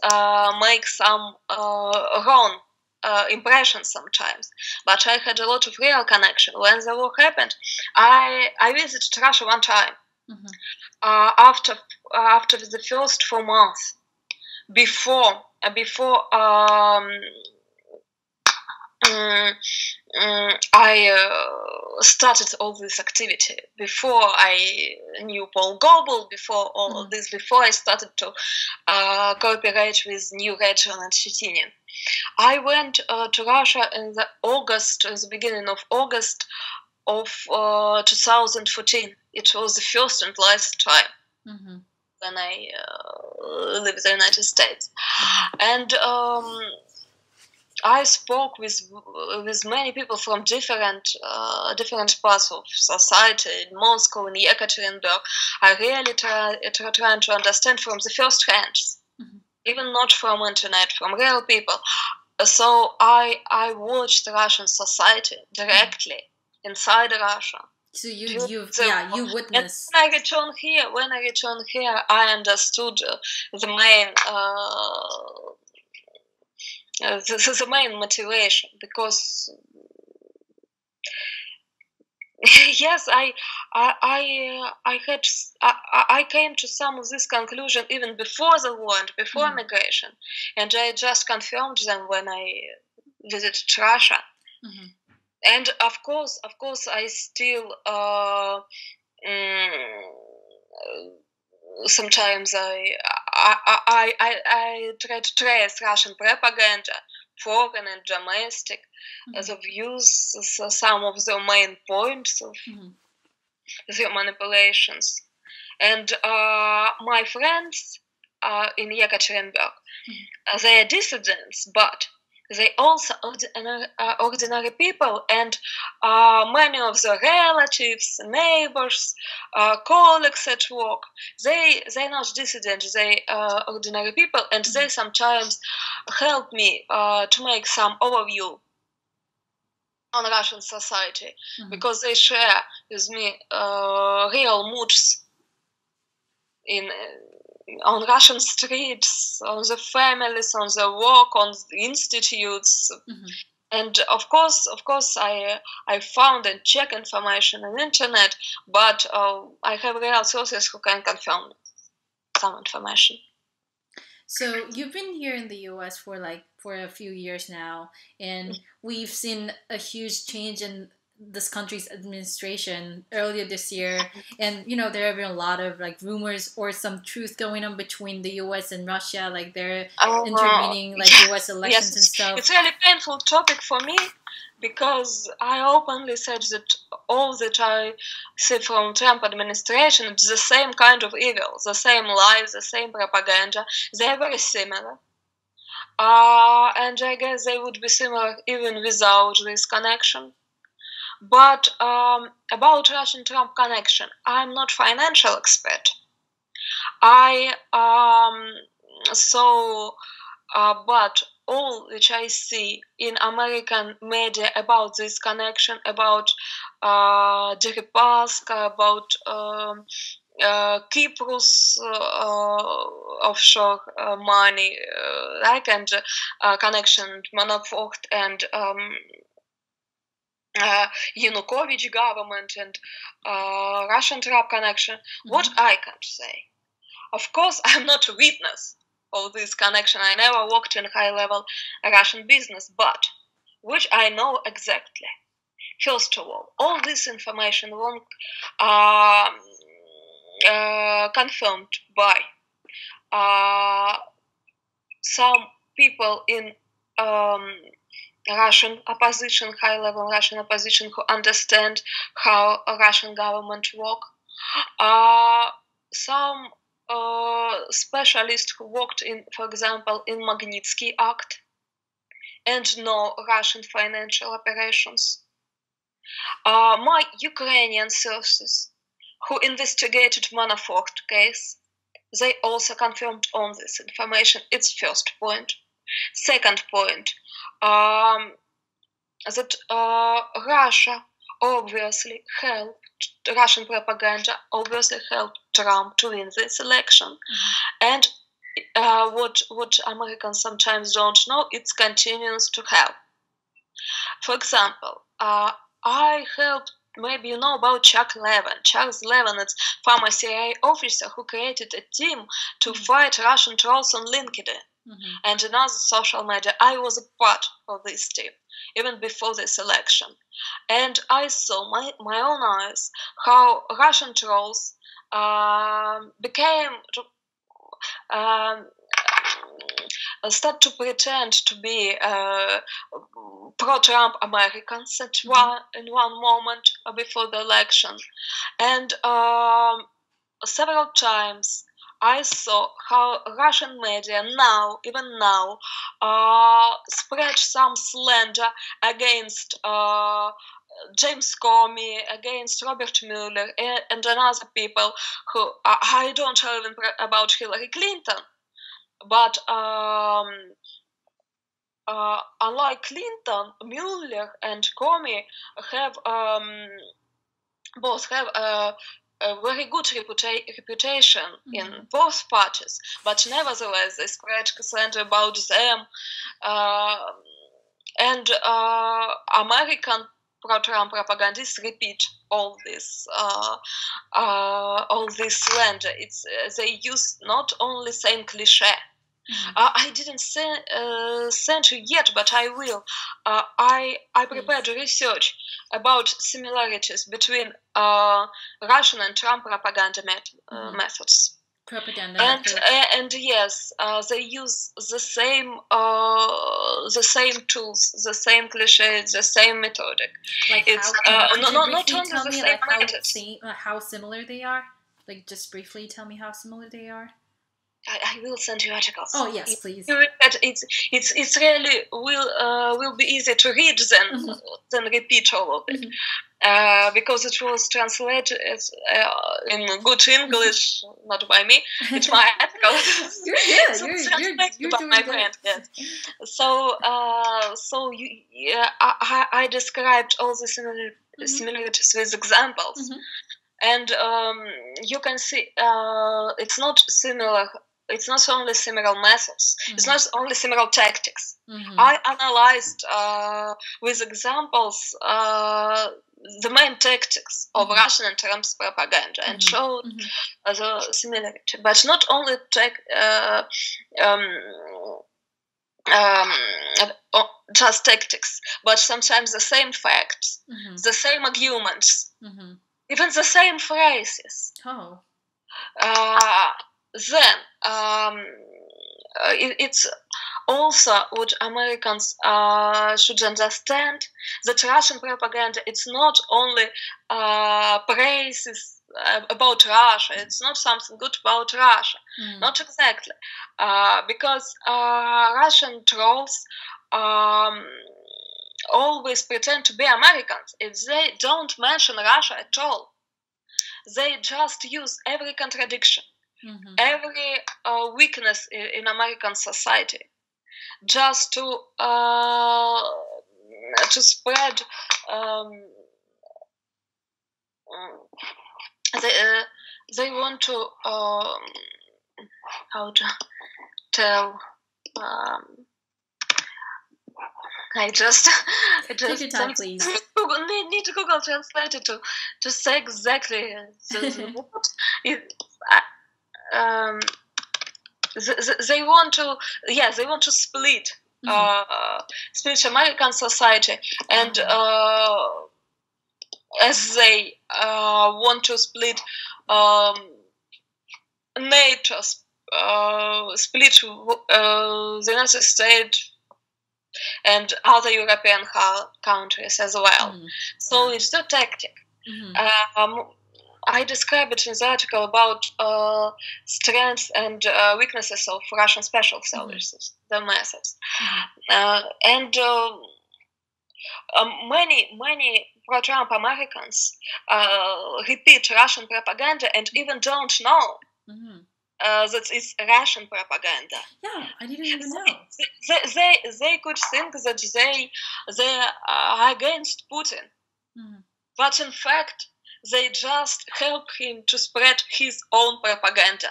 makes some wrong impression sometimes, but I had a lot of real connection. When the war happened, I visited Russia one time, after the first 4 months, before I started all this activity, before I knew Paul Goebel, before all of this, before I started to cooperate with New Radio and Shitinin. I went to Russia in the beginning of August of 2014. It was the first and last time when I lived in the United States, and I spoke with many people from different parts of society in Moscow, in Yekaterinburg. I really trying to understand from the first hands, even not from internet, from real people. So I watched Russian society directly inside Russia. So you witnessed. When I returned here, I understood the main. This is the main motivation, because yes, I came to some of this conclusion even before the war and before migration, and I just confirmed them when I visited Russia. And of course, I still sometimes I try to trace Russian propaganda, foreign and domestic, as of use some of the main points of their manipulations. And my friends in Yekaterinburg, they are dissidents, but they also ordinary people, and many of the relatives, neighbors, colleagues at work, they're not dissidents, they ordinary people, and they sometimes help me to make some overview on Russian society, because they share with me real moods on Russian streets, on the families, on the work, on the institutes. And of course I found and check information on the internet, but I have real sources who can confirm some information. So you've been here in the US for a few years now, and we've seen a huge change in this country's administration earlier this year, and there have been a lot of rumors or some truth going on between the US and Russia, they're intervening US elections and stuff. It's a really painful topic for me, because I openly said that all that I see from Trump administration, it's the same kind of evil, the same lies, the same propaganda. They're very similar. And I guess they would be similar even without this connection. But about Russian-Trump connection, I'm not financial expert. But all which I see in American media about this connection, about Deripaska, about Cyprus offshore money, and connection Manafort and Yanukovych government and Russian-Trump connection. What I can say, of course, I'm not a witness of this connection. I never worked in high-level Russian business, but which I know exactly. First of all this information was confirmed by some people in Russian opposition, high-level Russian opposition, who understand how Russian government work. Some specialists who worked in, for example, in Magnitsky Act and know Russian financial operations. My Ukrainian sources who investigated Manafort case, they also confirmed on this information. It's first point. Second point, that Russia obviously helped, Russian propaganda obviously helped Trump to win this election. And what Americans sometimes don't know, it continues to help. For example, I helped, maybe you know about Chuck Levin. Charles Levin is former CIA officer who created a team to fight Russian trolls on LinkedIn and another social media. I was a part of this team even before this election, and I saw my own eyes how Russian trolls became start to pretend to be pro-Trump Americans in one moment before the election, and several times I saw how Russian media even now, spread some slander against James Comey, against Robert Mueller, and other people who I don't know even about Hillary Clinton. But unlike Clinton, Mueller and Comey both have a very good reputation in both parties, but nevertheless they spread slander about them, and American pro-Trump propagandists repeat all this slander. They use not only same cliche. I didn't send you yet, but I will. I prepared research about similarities between Russian and Trump propaganda methods. Propaganda and yes, they use the same tools, the same cliches, the same methodic. Like it's not only the same methods. How similar they are. Like just briefly tell me how similar they are. I will send you articles. Oh yes, please. It's really will be easy to read than repeat all of it, because it was translated in good English, not by me. It's my article. You're good. You're doing my good. friend. Yes. So I described all the similarities with examples, and you can see it's not similar. It's not only similar methods. It's not only similar tactics. I analyzed with examples the main tactics of Russian and Trump's propaganda and showed the similarity. But not only just tactics, but sometimes the same facts, the same arguments, even the same phrases. Oh. Then it's also what Americans should understand, that Russian propaganda, it's not only praises about Russia, it's not something good about Russia, not exactly, because Russian trolls always pretend to be Americans. If they don't mention Russia at all, they just use every contradiction, every weakness in American society, just to spread they want to how to tell I just take your time, please. Need to Google Translate it to say exactly the word. They want to split American society, and as they want to split NATO, split the United States and other European countries as well. So it's the tactic. I describe it in the article about strengths and weaknesses of Russian special services, the methods, and many pro-Trump Americans repeat Russian propaganda and even don't know that it's Russian propaganda. Yeah, I didn't even know. They could think that they are against Putin, but in fact they just help him to spread his own propaganda.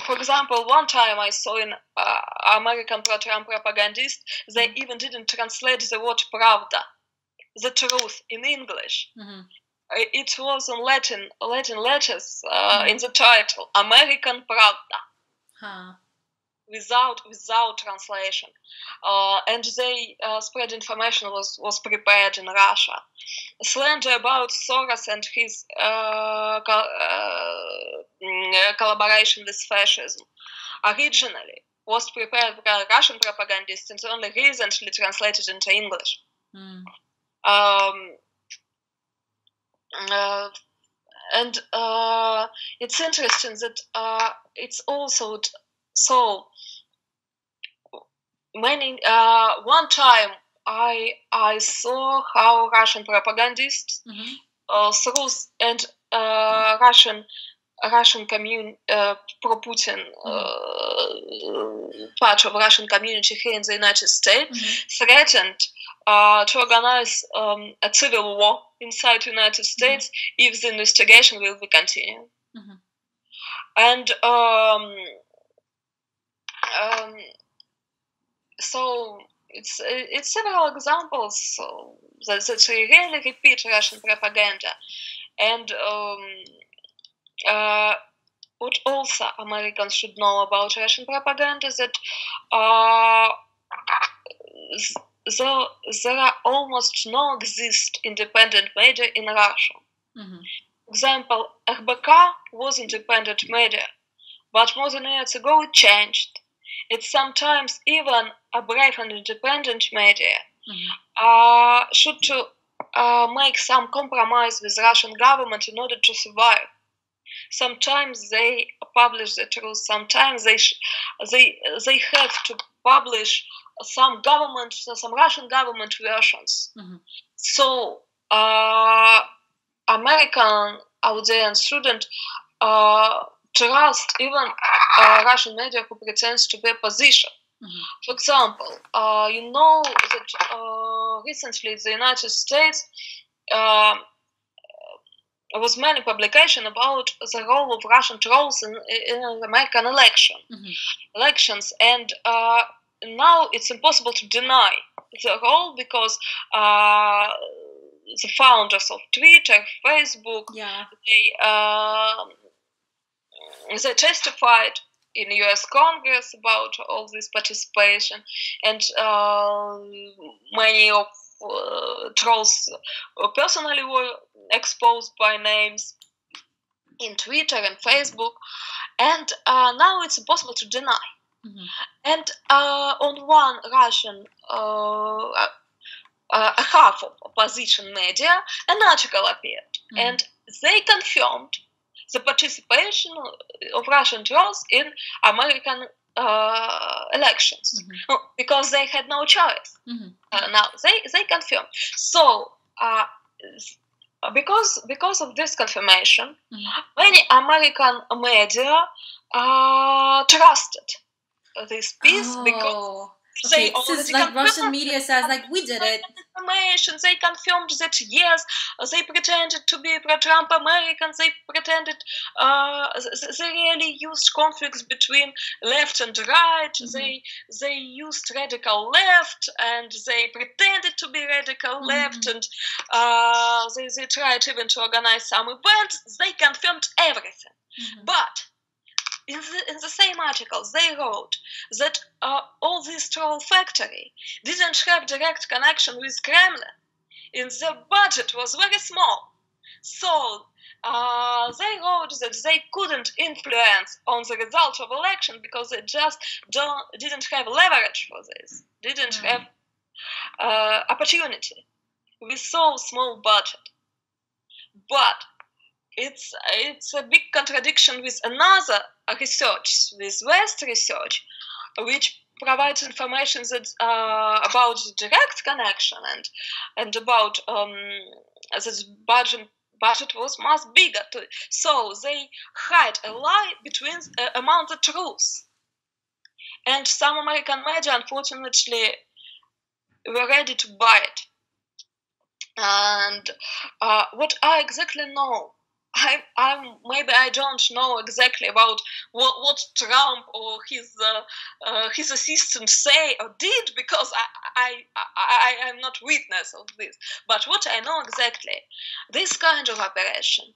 For example, one time I saw an American pro-Trump propagandist, they even didn't translate the word "pravda," the truth, in English. It was in Latin letters in the title, American Pravda, without translation. And they spread information was prepared in Russia. Slander about Soros and his collaboration with fascism originally was prepared by Russian propagandists and only recently translated into English. And it's interesting that it's also so many. One time I saw how Russian propagandists through and Russian pro-Putin part of Russian community here in the United States threatened to organize a civil war inside the United States if the investigation will be continued. And so it's several examples that really repeat Russian propaganda. And what also Americans should know about Russian propaganda is that there are almost no exist independent media in Russia. For example, RBK was independent media, but more than years ago it changed. It's sometimes even a brave and independent media should to make some compromise with Russian government in order to survive. Sometimes they publish the truth. Sometimes they have to publish some Russian government versions. So American audience shouldn't trust even Russian media who pretends to be opposition. For example, you know that recently the United States there was many publication about the role of Russian trolls in American elections, and now it's impossible to deny the role because the founders of Twitter, Facebook, they testified in U.S. Congress about all this participation, and many of trolls personally were exposed by names in Twitter and Facebook, and now it's impossible to deny. And on one Russian half of opposition media, an article appeared, and they confirmed the participation of Russian trolls in American elections because they had no choice. Now they confirmed. So because of this confirmation, many American media trusted this piece because they since like Russian media says like we did it. Information, they confirmed that yes, they pretended to be pro-Trump Americans. They pretended they really used conflicts between left and right. They used radical left, and they pretended to be radical left, and they tried even to organize some events. They confirmed everything, but in the same articles, they wrote that all this troll factory didn't have direct connection with Kremlin. And the budget was very small. So they wrote that they couldn't influence on the result of election because they just didn't have leverage for this, didn't have opportunity with so small budget. but it's a big contradiction with another research, with West research, which provides information that about direct connection and about that budget was much bigger. So they hide a lie between among the truth. And some American media, unfortunately, were ready to buy it. And what I exactly know, maybe I don't know exactly about what Trump or his assistants say or did, because I am not witness of this. But what I know exactly, this kind of operation,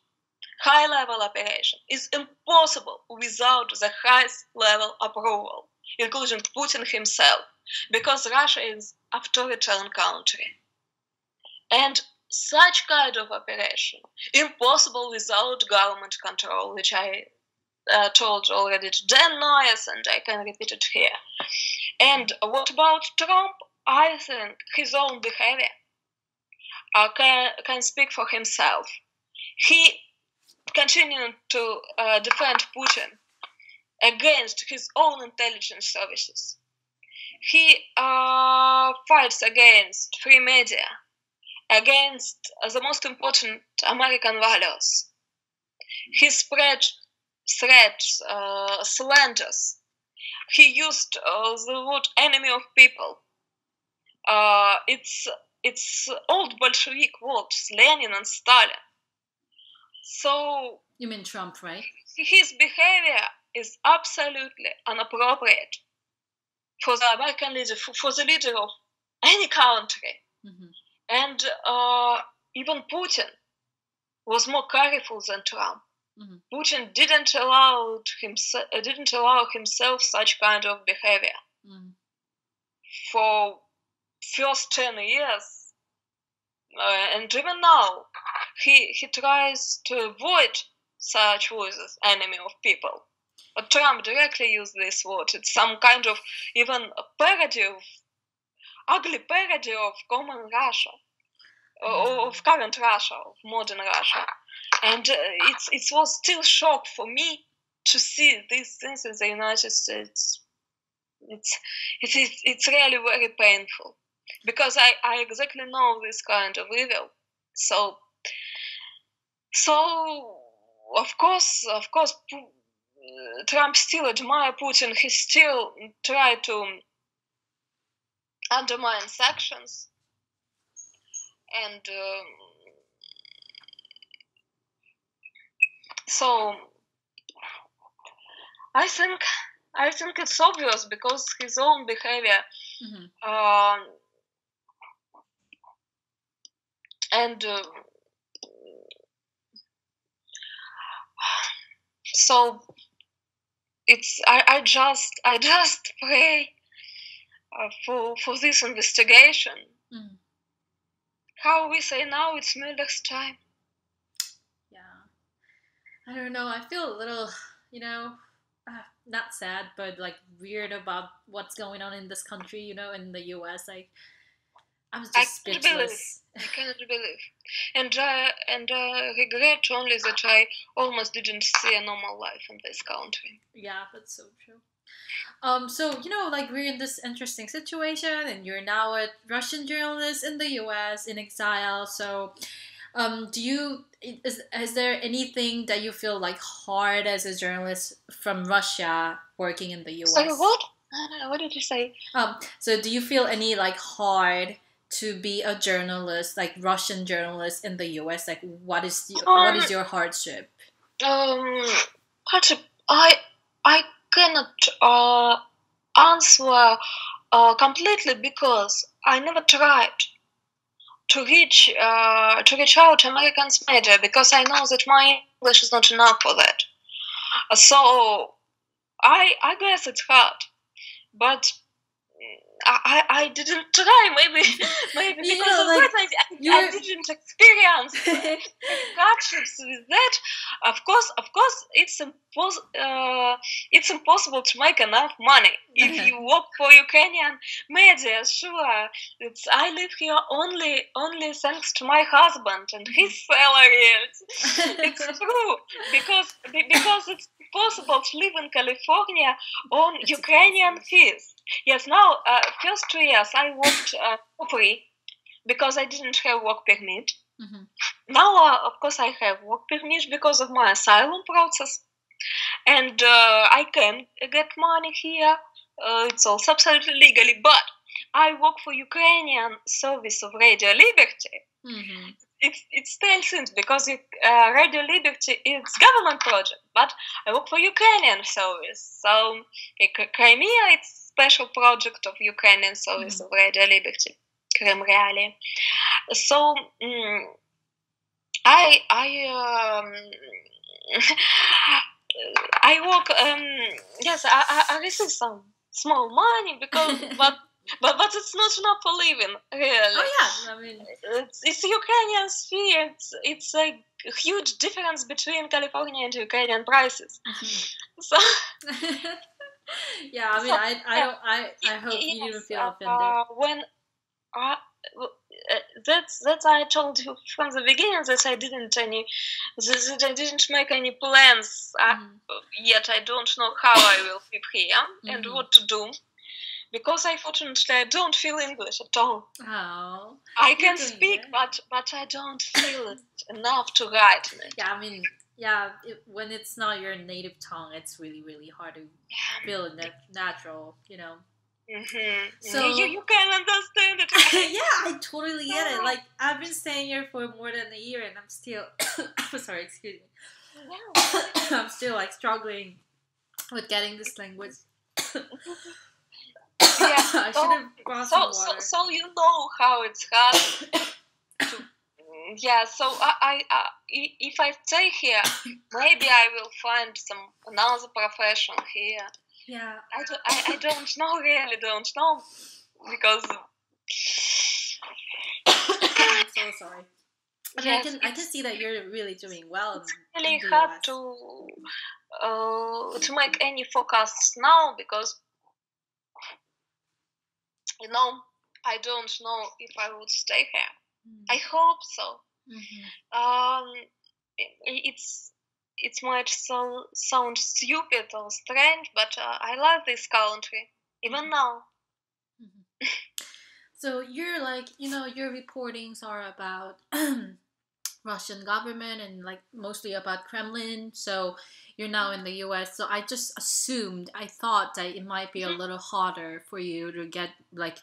high-level operation, is impossible without the highest level approval, including Putin himself, because Russia is an authoritarian country. And such kind of operation, impossible without government control, which I told already to Dan Noyes, and I can repeat it here. And what about Trump? I think his own behavior can speak for himself. He continued to defend Putin against his own intelligence services. He fights against free media, against the most important American values. He spread threats, slanders. He used the word enemy of people. It's old Bolshevik words, Lenin and Stalin. So you mean Trump, right? His behavior is absolutely inappropriate for the American leader, for the leader of any country. Mm-hmm. And even Putin was more careful than Trump. Mm-hmm. Putin didn't allow himself such kind of behavior. Mm-hmm. For first 10 years, and even now, he tries to avoid such voices, enemy of people. But Trump directly used this word. It's some kind of even a parody of ugly parody of common Russia, of current Russia, of modern Russia. And it was still shock for me to see these things in the United States. It's really very painful, because I exactly know this kind of evil. So of course, Trump still admire Putin. He still try to undermine sanctions, and so I think it's obvious, because his own behavior, mm-hmm. And so it's I just pray for this investigation. Mm. How we say now, it's Mueller's time. Yeah, I don't know. I feel a little, not sad, but like weird about what's going on in this country. In the U.S. Like, I was just speechless. I cannot believe, and regret only that I almost didn't see a normal life in this country. Yeah, that's so true. So like we're in this interesting situation, and you're now a Russian journalist in the U.S. in exile. So, is there anything that you feel like hard as a journalist from Russia working in the U.S.? Sorry, what? What did you say? So do you feel any like hard to be a journalist, like Russian journalist in the U.S.? Like, what is your hardship? Hardship. I cannot answer completely, because I never tried to reach out to American media, because I know that my English is not enough for that. So I guess it's hard, but I didn't try. Maybe because of that I didn't experience hardships with that. Of course, it's impossible to make enough money if you work for Ukrainian media. Sure, I live here only thanks to my husband and his salary. It's true because it's possible to live in California on Ukrainian fees. Yes, now, first 2 years I worked for free because I didn't have work permit. Now, of course, I have work permit because of my asylum process. And I can get money here. It's also absolutely legally. But I work for Ukrainian Service of Radio Liberty. It's still things because Radio Liberty is government project, but I work for Ukrainian service. So Crimea, it's special project of Ukrainian Service of Radio Liberty, Крым Реалии. So I work. Yes, I receive some small money because but it's not enough for living, really. Oh yeah, I mean it's Ukrainian sphere. It's a huge difference between California and Ukrainian prices. So yeah, I mean I hope you didn't feel offended. When that's I told you from the beginning that I didn't make any plans yet. I don't know how I will live here and what to do. Because unfortunately I don't feel English at all. Oh, I can speak, but I don't feel it enough to write it. Yeah, I mean, when it's not your native tongue, it's really, really hard to feel it natural, you know. So you can understand it. Yeah, I totally get it. Like I've been staying here for more than a year, and I'm still. Sorry, excuse me. I'm still like struggling with getting this language. Yeah, I should have brought some water. So you know how it's hard to, yeah, so I if I stay here, maybe I will find another profession here. Yeah. I don't know, really don't know, because I'm so sorry. I mean, yes, I can see that you're really doing well. It's really hard to make any forecasts now because, you know, I don't know if I would stay here. I hope so. It might sound stupid or strange, but I love this country even now. So you're like, you know, your reportings are about Russian government and like mostly about Kremlin. So you're now in the U.S. So I just I thought that it might be a little harder for you to get like,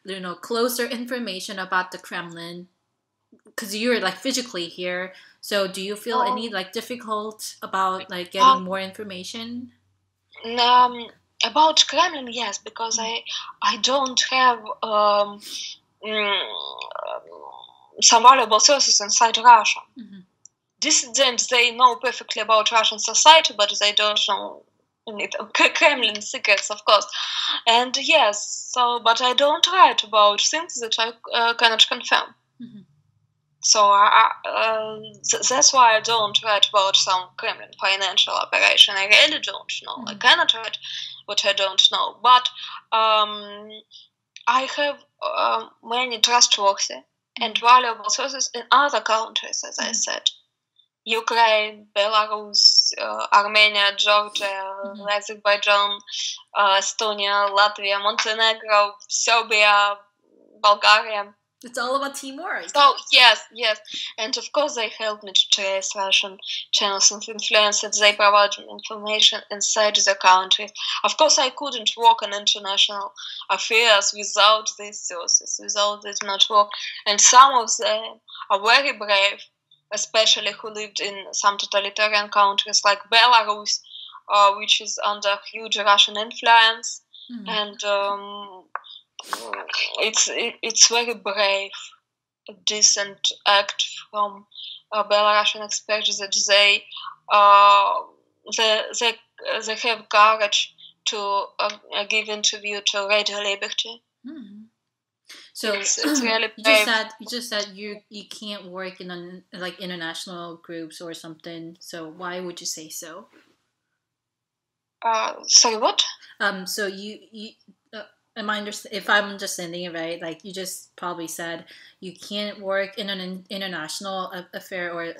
you know, closer information about the Kremlin because you're like physically here. So do you feel any like difficult about like getting more information? About Kremlin, yes, because I don't have some valuable sources inside Russia. Dissidents, they know perfectly about Russian society, but they don't know Kremlin secrets, of course. And yes, but I don't write about things that I cannot confirm. So that's why I don't write about some Kremlin financial operation. I really don't know. I cannot write what I don't know. But I have many trustworthy and valuable sources in other countries, as I said. Ukraine, Belarus, Armenia, Georgia, Azerbaijan, Estonia, Latvia, Montenegro, Serbia, Bulgaria. It's all about teamwork. So yes, and of course they help me to trace Russian channels of influence, and they provide information inside the country. Of course, I couldn't work in international affairs without these sources, without this network. And some of them are very brave, especially who lived in some totalitarian countries like Belarus, which is under huge Russian influence, and it's very brave, a decent act from Belarusian experts that they have courage to give interview to Radio Liberty. Mm-hmm. So it's really you just said you can't work in like international groups or something. So why would you say so? Sorry, what? So you if I'm understanding it right, like you just probably said you can't work in an international affair or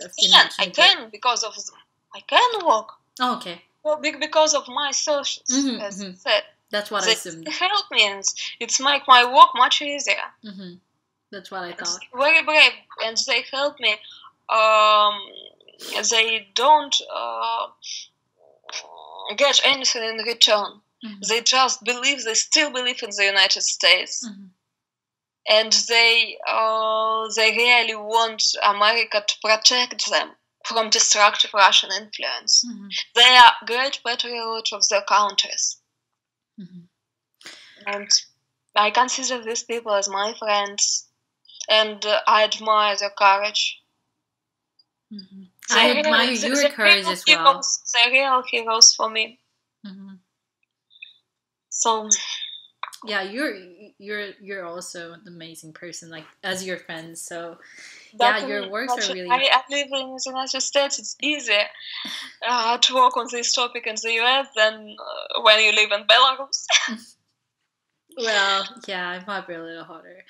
I can because of I can work. Oh, okay. Well, because of my socials, as I said. That's what I assumed. They help me, and it's make my work much easier. That's what I thought. It's very brave, and they help me. They don't get anything in return. They just believe. They still believe in the United States, and they really want America to protect them from destructive Russian influence. They are great patriots of their countries. And I consider these people as my friends, and I admire their courage. I admire your courage as well. They're real heroes for me. So, yeah, you're also an amazing person, like as your friend. So, yeah, your works are really. I live in the United States. It's easier to work on this topic in the US than when you live in Belarus. Well, yeah, it might be a little harder.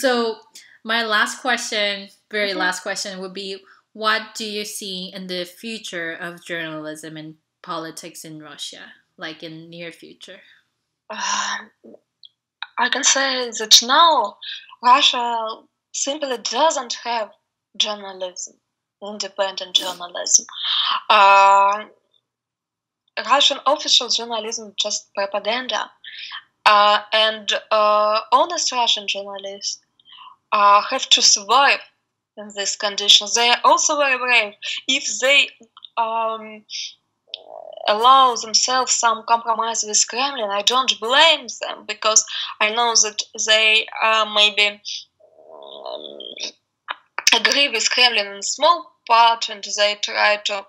So, my last question, last question, would be: what do you see in the future of journalism and politics in Russia, like in near future? I can say that now Russia simply doesn't have journalism, independent journalism. Russian official journalism is just propaganda. And honest Russian journalists have to survive in these conditions. They are also very brave. If they allow themselves some compromise with Kremlin, I don't blame them, because I know that they maybe agree with Kremlin in small part, and they try to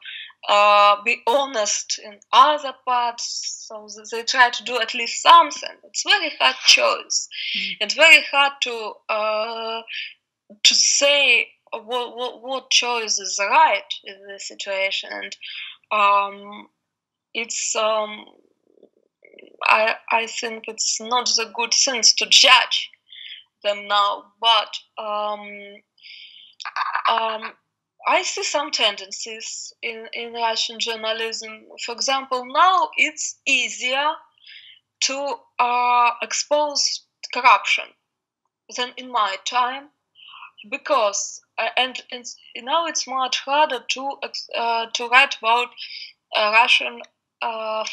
be honest in other parts, so they try to do at least something. It's very hard choice. It's very hard to say what choice is right in this situation. And it's I think it's not the good things to judge them now, but I see some tendencies in Russian journalism. For example, now it's easier to expose corruption than in my time, because and now it's much harder to write about Russian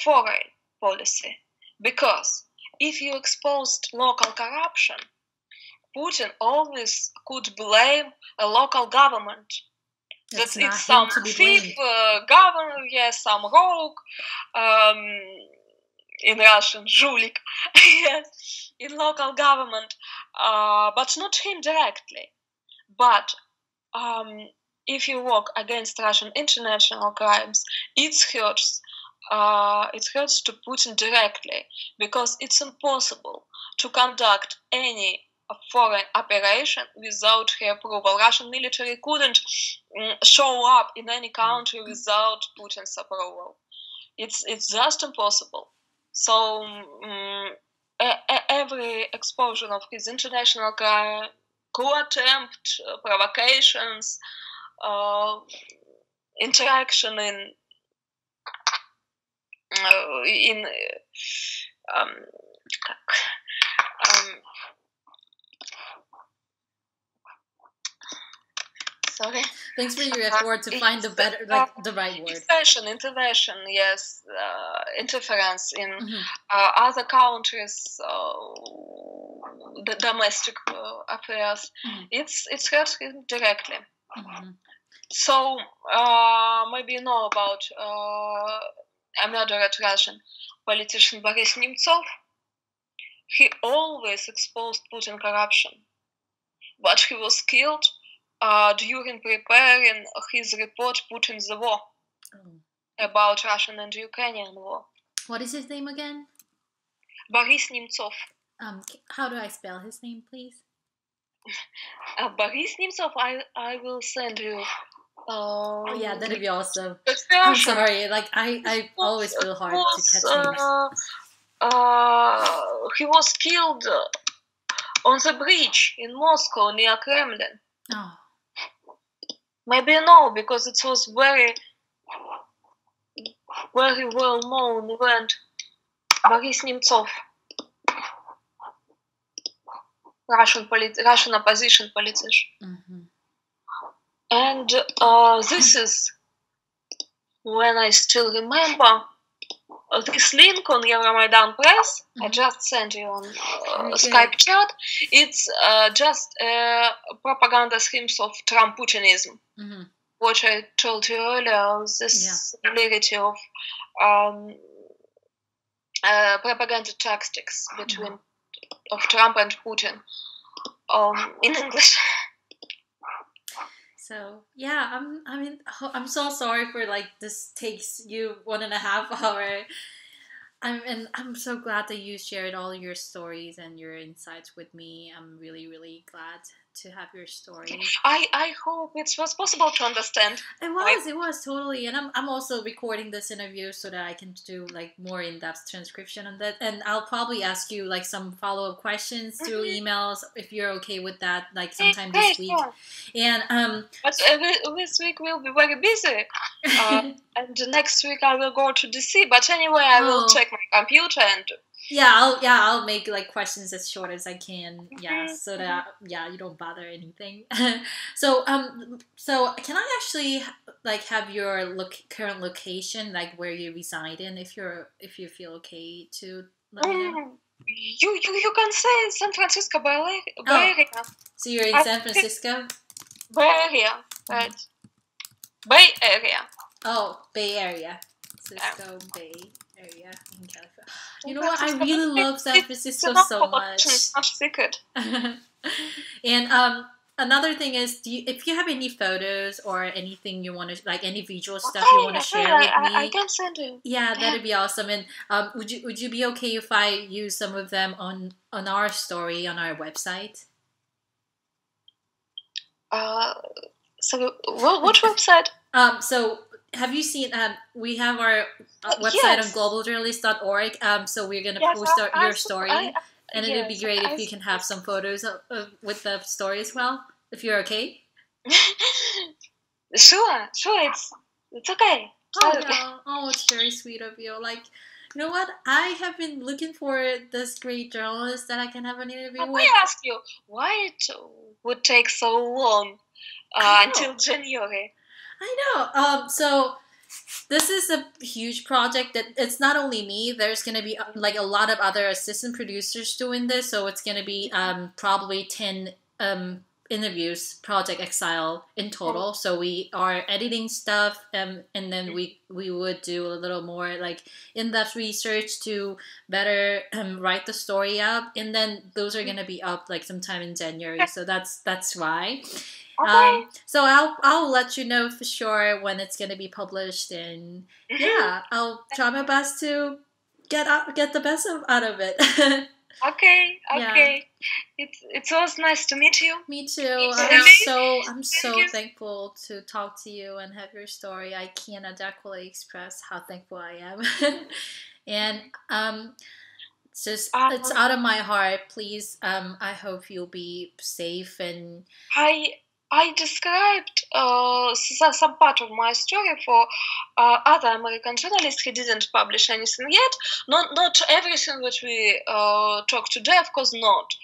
foreign policy, because if you exposed local corruption, Putin always could blame a local government. That it's some thief governor, yes, some rogue, in Russian, жулик, yes, in local government, but not him directly. But if you work against Russian international crimes, it hurts to Putin directly, because it's impossible to conduct any foreign operation without her approval. Russian military couldn't show up in any country without Putin's approval. It's just impossible. So every exposure of his international crime, coup attempt, provocations, interaction in sorry. Thanks for your effort to find the right word. Intervention, yes, interference in other countries, the domestic affairs. It's hurts him directly. So maybe you know about a murdered Russian politician Boris Nemtsov. He always exposed Putin corruption, but he was killed during preparing his report Putin's the War, about Russian and Ukrainian war. What is his name again? Boris Nemtsov. How do I spell his name, please? Boris Nemtsov, I will send you. Oh yeah, that'd be awesome. I'm sorry, like I always feel hard to catch names. He was killed on the bridge in Moscow near Kremlin. Oh. Maybe you know, because it was very, very well known event. Boris Nemtsov, Russian opposition politician. Mm-hmm. And this is when I still remember this link on Euromaidan Press. Mm-hmm. I just sent you on Skype chat. It's just propaganda schemes of Trump Putinism. Mm-hmm. What I told you earlier, this similarity of propaganda tactics between of Trump and Putin in English. So yeah, I'm so sorry for like this takes you 1.5 hours. I'm so glad that you shared all your stories and your insights with me. I'm really, really glad to have your story. I hope it was possible to understand. It was totally. And I'm also recording this interview so that I can do like more in-depth transcription on that. And I'll probably ask you like some follow-up questions through emails if you're okay with that, like sometime this week. And but this week will be very busy. And next week I will go to DC. But anyway, I will check my computer and. I'll make like questions as short as I can. Yeah, so that you don't bother anything. So can I actually like have your current location, like where you reside in, if you feel okay to let me know? You can say San Francisco Bay Area. So you're in San Francisco? Bay Area, right? Bay Area. Oh, Bay Area. Francisco Bay Area in California. You know what? I really love San Francisco so much. Secret. And another thing is, if you have any photos or anything you want to, like any visual stuff you want to share with me, I can send you. Yeah, that'd be awesome. And would you be okay if I use some of them on our story on our website? So what website? So have you seen? We have our website on globaljournalist.org. So we're gonna post your story, and it would be great if you can have some photos with the story as well, if you're okay. Sure, it's okay. Oh, it's very sweet of you. Like, you know what? I have been looking for this great journalist that I can have an interview with. I ask you why it would take so long until January. I know. So this is a huge project that it's not only me. There's going to be like a lot of other assistant producers doing this. So it's going to be probably 10 interviews, Project Exile in total. So we are editing stuff, and then we would do a little more like in-depth research to better write the story up, and then those are going to be up like sometime in January. So that's why. Okay. So I'll let you know for sure when it's going to be published, and yeah, I'll try my best to get the best out of it. Okay. Yeah. It was nice to meet you. Me too. I'm so thankful to talk to you and have your story. I can't adequately express how thankful I am. And it's out of my heart. Please, I hope you'll be safe. And I described some part of my story for other American journalists who didn't publish anything yet. Not everything that we talk today, of course not.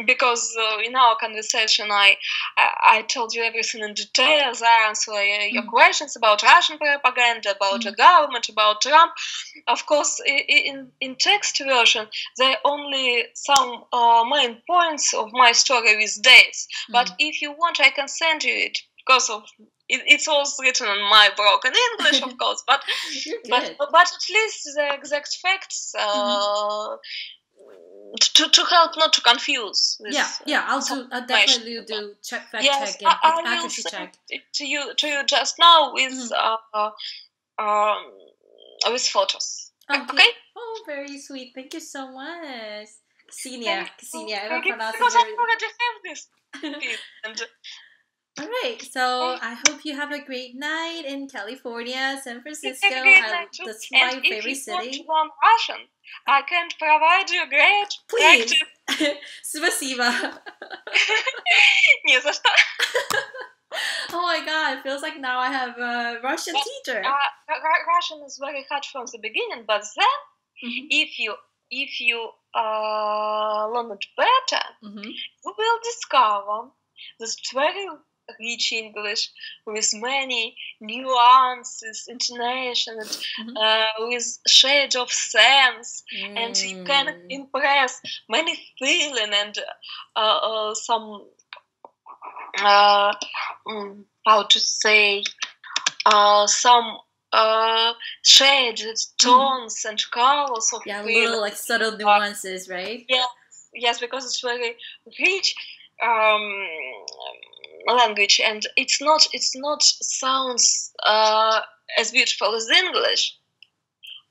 Because in our conversation, I told you everything in detail. I answer your questions about Russian propaganda, about the government, about Trump. Of course, in text version, there are only some main points of my story with dates. But if you want, I can send you it because of it's also written in my broken English, of course. But at least the exact facts. To help not to confuse. I'll definitely do fact check and accuracy check. To you just now with with photos. Okay. Oh, very sweet. Thank you so much. Ksenia. I pronounce it because very... I already have this. And all right, so I hope you have a great night in California, San Francisco. That's my and favorite if you want city. to learn Russian, I can provide you great Please. practice. Спасибо. Не за что. Oh my god, it feels like now I have a Russian teacher. Russian is very hard from the beginning, but then if you learn it better, you will discover this very rich English with many nuances, intonation, with shades of sense, and you can impress many feeling and some how to say some shades, tones, and colors of feeling. Little like subtle nuances, right? Yes, because it's very rich language, and it's not sounds as beautiful as English.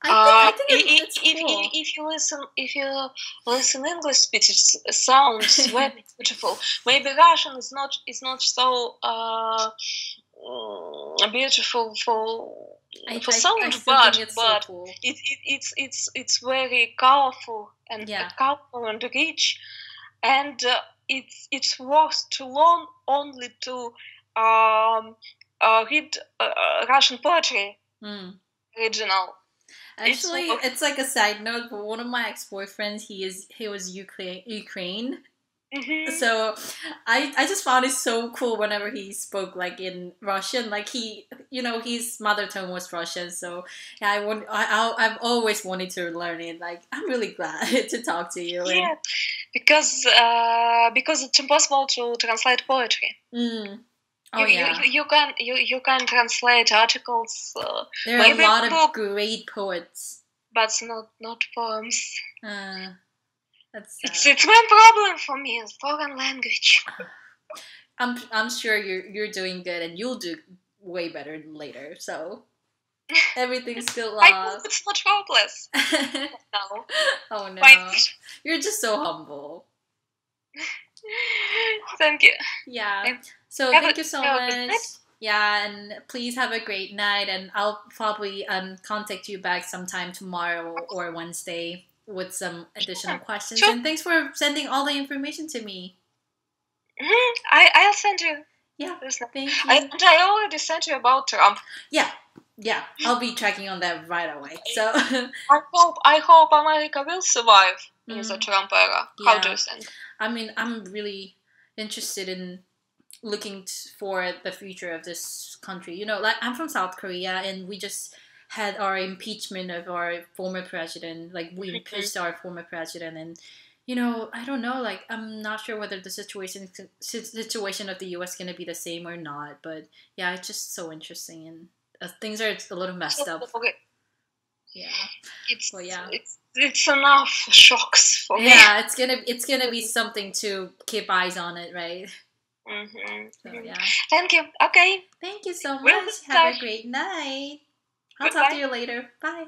I think it's cool. If you listen English speech, it sounds very beautiful. Maybe Russian is not so beautiful for sound, but so cool. It's very colorful and rich, and it's worth to learn only to read Russian poetry original. Actually, it's like a side note, but one of my ex-boyfriends, he was Ukraine. So I just found it so cool whenever he spoke like in Russian, like his mother tongue was Russian. So yeah, I've always wanted to learn it. Like I'm really glad to talk to you. Yeah, because it's impossible to translate poetry. Oh yeah, you can translate articles. There are a lot of great poets, but not poems. It's my problem for me. It's foreign language. I'm sure you're doing good, and you'll do way better later. So everything's still. I hope it's not hopeless. No. Oh no, you're just so humble. Thank you. Yeah. So thank you so much. Yeah, and please have a great night, and I'll probably contact you back sometime tomorrow or Wednesday with some additional questions. Sure. And thanks for sending all the information to me. I'll send you. Yeah, thank you. I already sent you about Trump. Yeah, I'll be tracking on that right away. So I hope America will survive in the Trump era. Yeah. How do you think? I mean, I'm really interested in looking for the future of this country. You know, like I'm from South Korea, and we just had our impeachment of our former president. Like we impeached our former president, and you know, I don't know. Like I'm not sure whether the situation of the U.S. is gonna be the same or not. But yeah, it's just so interesting, and things are a little messed up. Okay. Yeah. It's enough shocks for me. Yeah, it's gonna be something to keep eyes on it, right? So, yeah. Thank you. Okay. Thank you so much. Have a great night. I'll talk to you later. Bye.